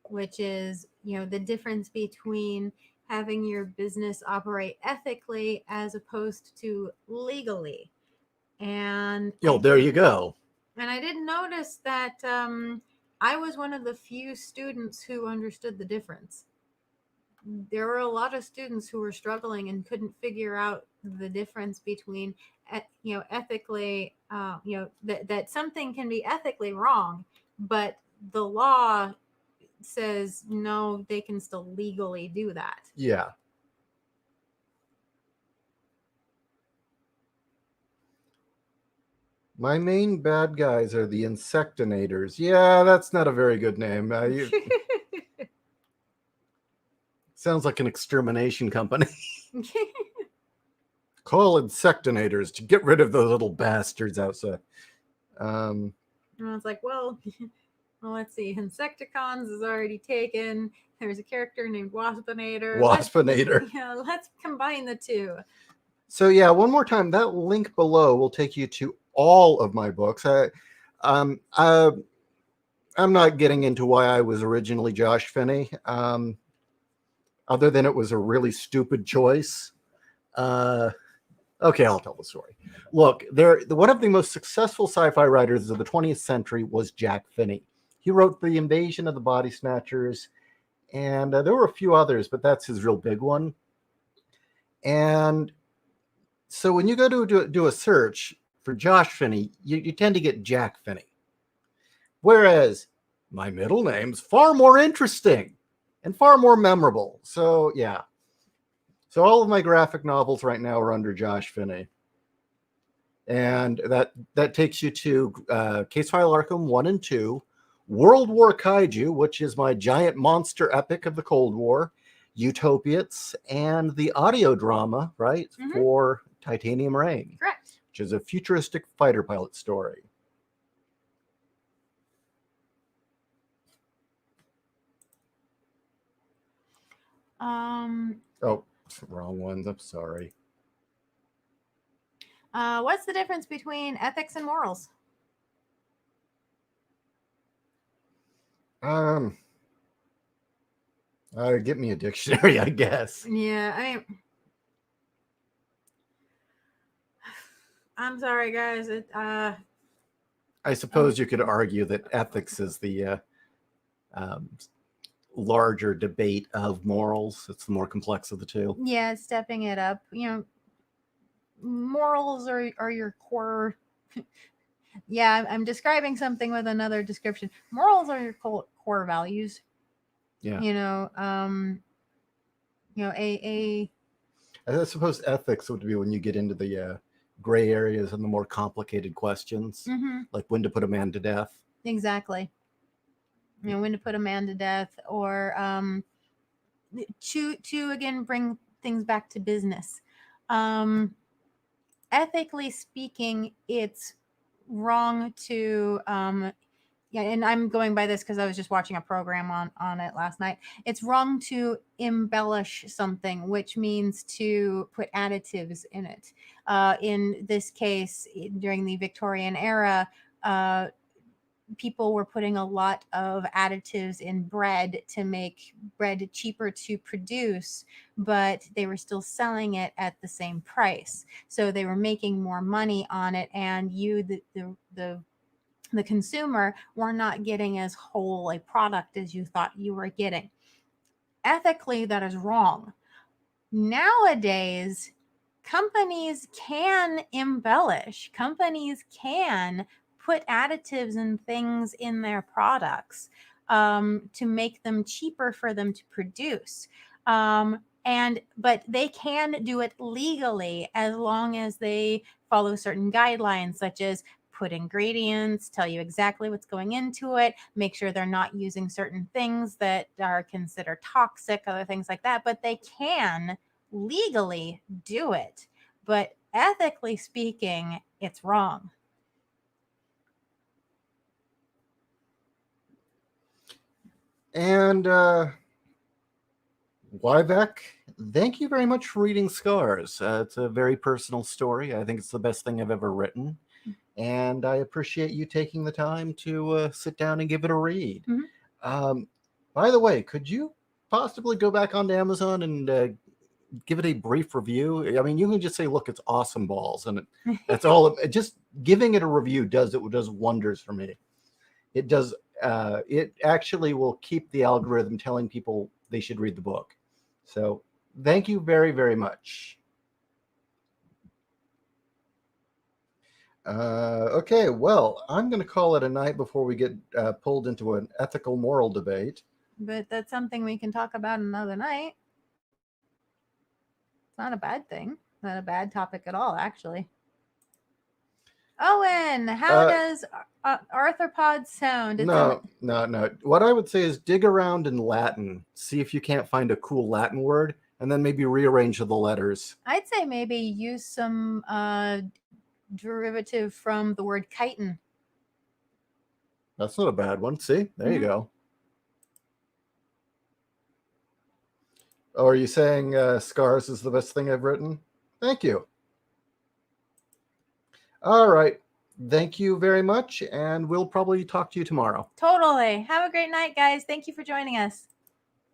which is, the difference between having your business operate ethically as opposed to legally. And There you go. And I did notice that I was one of the few students who understood the difference. There were a lot of students who were struggling and couldn't figure out the difference between, ethically, that something can be ethically wrong, but the law says no, they can still legally do that. Yeah. My main bad guys are the Insectinators. Yeah, that's not a very good name. Sounds like an extermination company. Call Insectinators to get rid of those little bastards outside. And I was like, well, let's see. Insecticons is already taken. There's a character named Waspinator. Let's combine the two. So yeah, one more time, that link below will take you to all of my books. I'm not getting into why I was originally Josh Finney, other than it was a really stupid choice. Okay, I'll tell the story. Look, one of the most successful sci-fi writers of the 20th century was Jack Finney. He wrote The Invasion of the Body Snatchers, and there were a few others, but that's his real big one. And so when you go to do a search for Josh Finney, you tend to get Jack Finney. Whereas my middle name's far more interesting and far more memorable. So yeah. So all of my graphic novels right now are under Josh Finney. And that takes you to Case File Arkham 1 and 2, World War Kaiju, which is my giant monster epic of the Cold War, Utopiates, and the audio drama, right, for Titanium Rain. Correct. Which is a futuristic fighter pilot story. Oh, wrong ones. I'm sorry. What's the difference between ethics and morals? Get me a dictionary, I guess. Yeah, I mean, I'm sorry, guys. I suppose you could argue that ethics is the larger debate of morals. It's the more complex of the two. Yeah, stepping it up. Morals are your core. Yeah, I'm describing something with another description. Morals are your core values. Yeah. I suppose ethics would be when you get into the gray areas and the more complicated questions, like when to put a man to death. Exactly. When to put a man to death, or to again bring things back to business. Ethically speaking, it's wrong to yeah, and I'm going by this because I was just watching a program on it last night. It's wrong to embellish something, which means to put additives in it. In this case, during the Victorian era, people were putting a lot of additives in bread to make bread cheaper to produce, but they were still selling it at the same price. So they were making more money on it, and you, the consumer, were not getting as whole a product as you thought you were getting. Ethically, that is wrong. Nowadays, companies can embellish, companies can put additives and things in their products to make them cheaper for them to produce. But they can do it legally as long as they follow certain guidelines, such as put ingredients, tell you exactly what's going into it, make sure they're not using certain things that are considered toxic, other things like that. But they can legally do it. But ethically speaking, it's wrong. And Wybeck, thank you very much for reading Scars. It's a very personal story. I think it's the best thing I've ever written. And I appreciate you taking the time to sit down and give it a read. By the way, could you possibly go back onto Amazon and give it a brief review? I mean, you can just say, look, it's awesome balls. And that's all. Just giving it a review does wonders for me. It does. It actually will keep the algorithm telling people they should read the book. So thank you very, very much. Okay, well, I'm going to call it a night before we get pulled into an ethical moral debate. But that's something we can talk about another night. It's not a bad thing. Not a bad topic at all, actually. Owen, how does arthropod sound? No. What I would say is dig around in Latin. See if you can't find a cool Latin word, and then maybe rearrange the letters. I'd say maybe use some derivative from the word chitin. That's not a bad one. See? There you go. Oh, are you saying Scars is the best thing I've written? Thank you. All right. Thank you very much, and we'll probably talk to you tomorrow. Totally. Have a great night, guys. Thank you for joining us.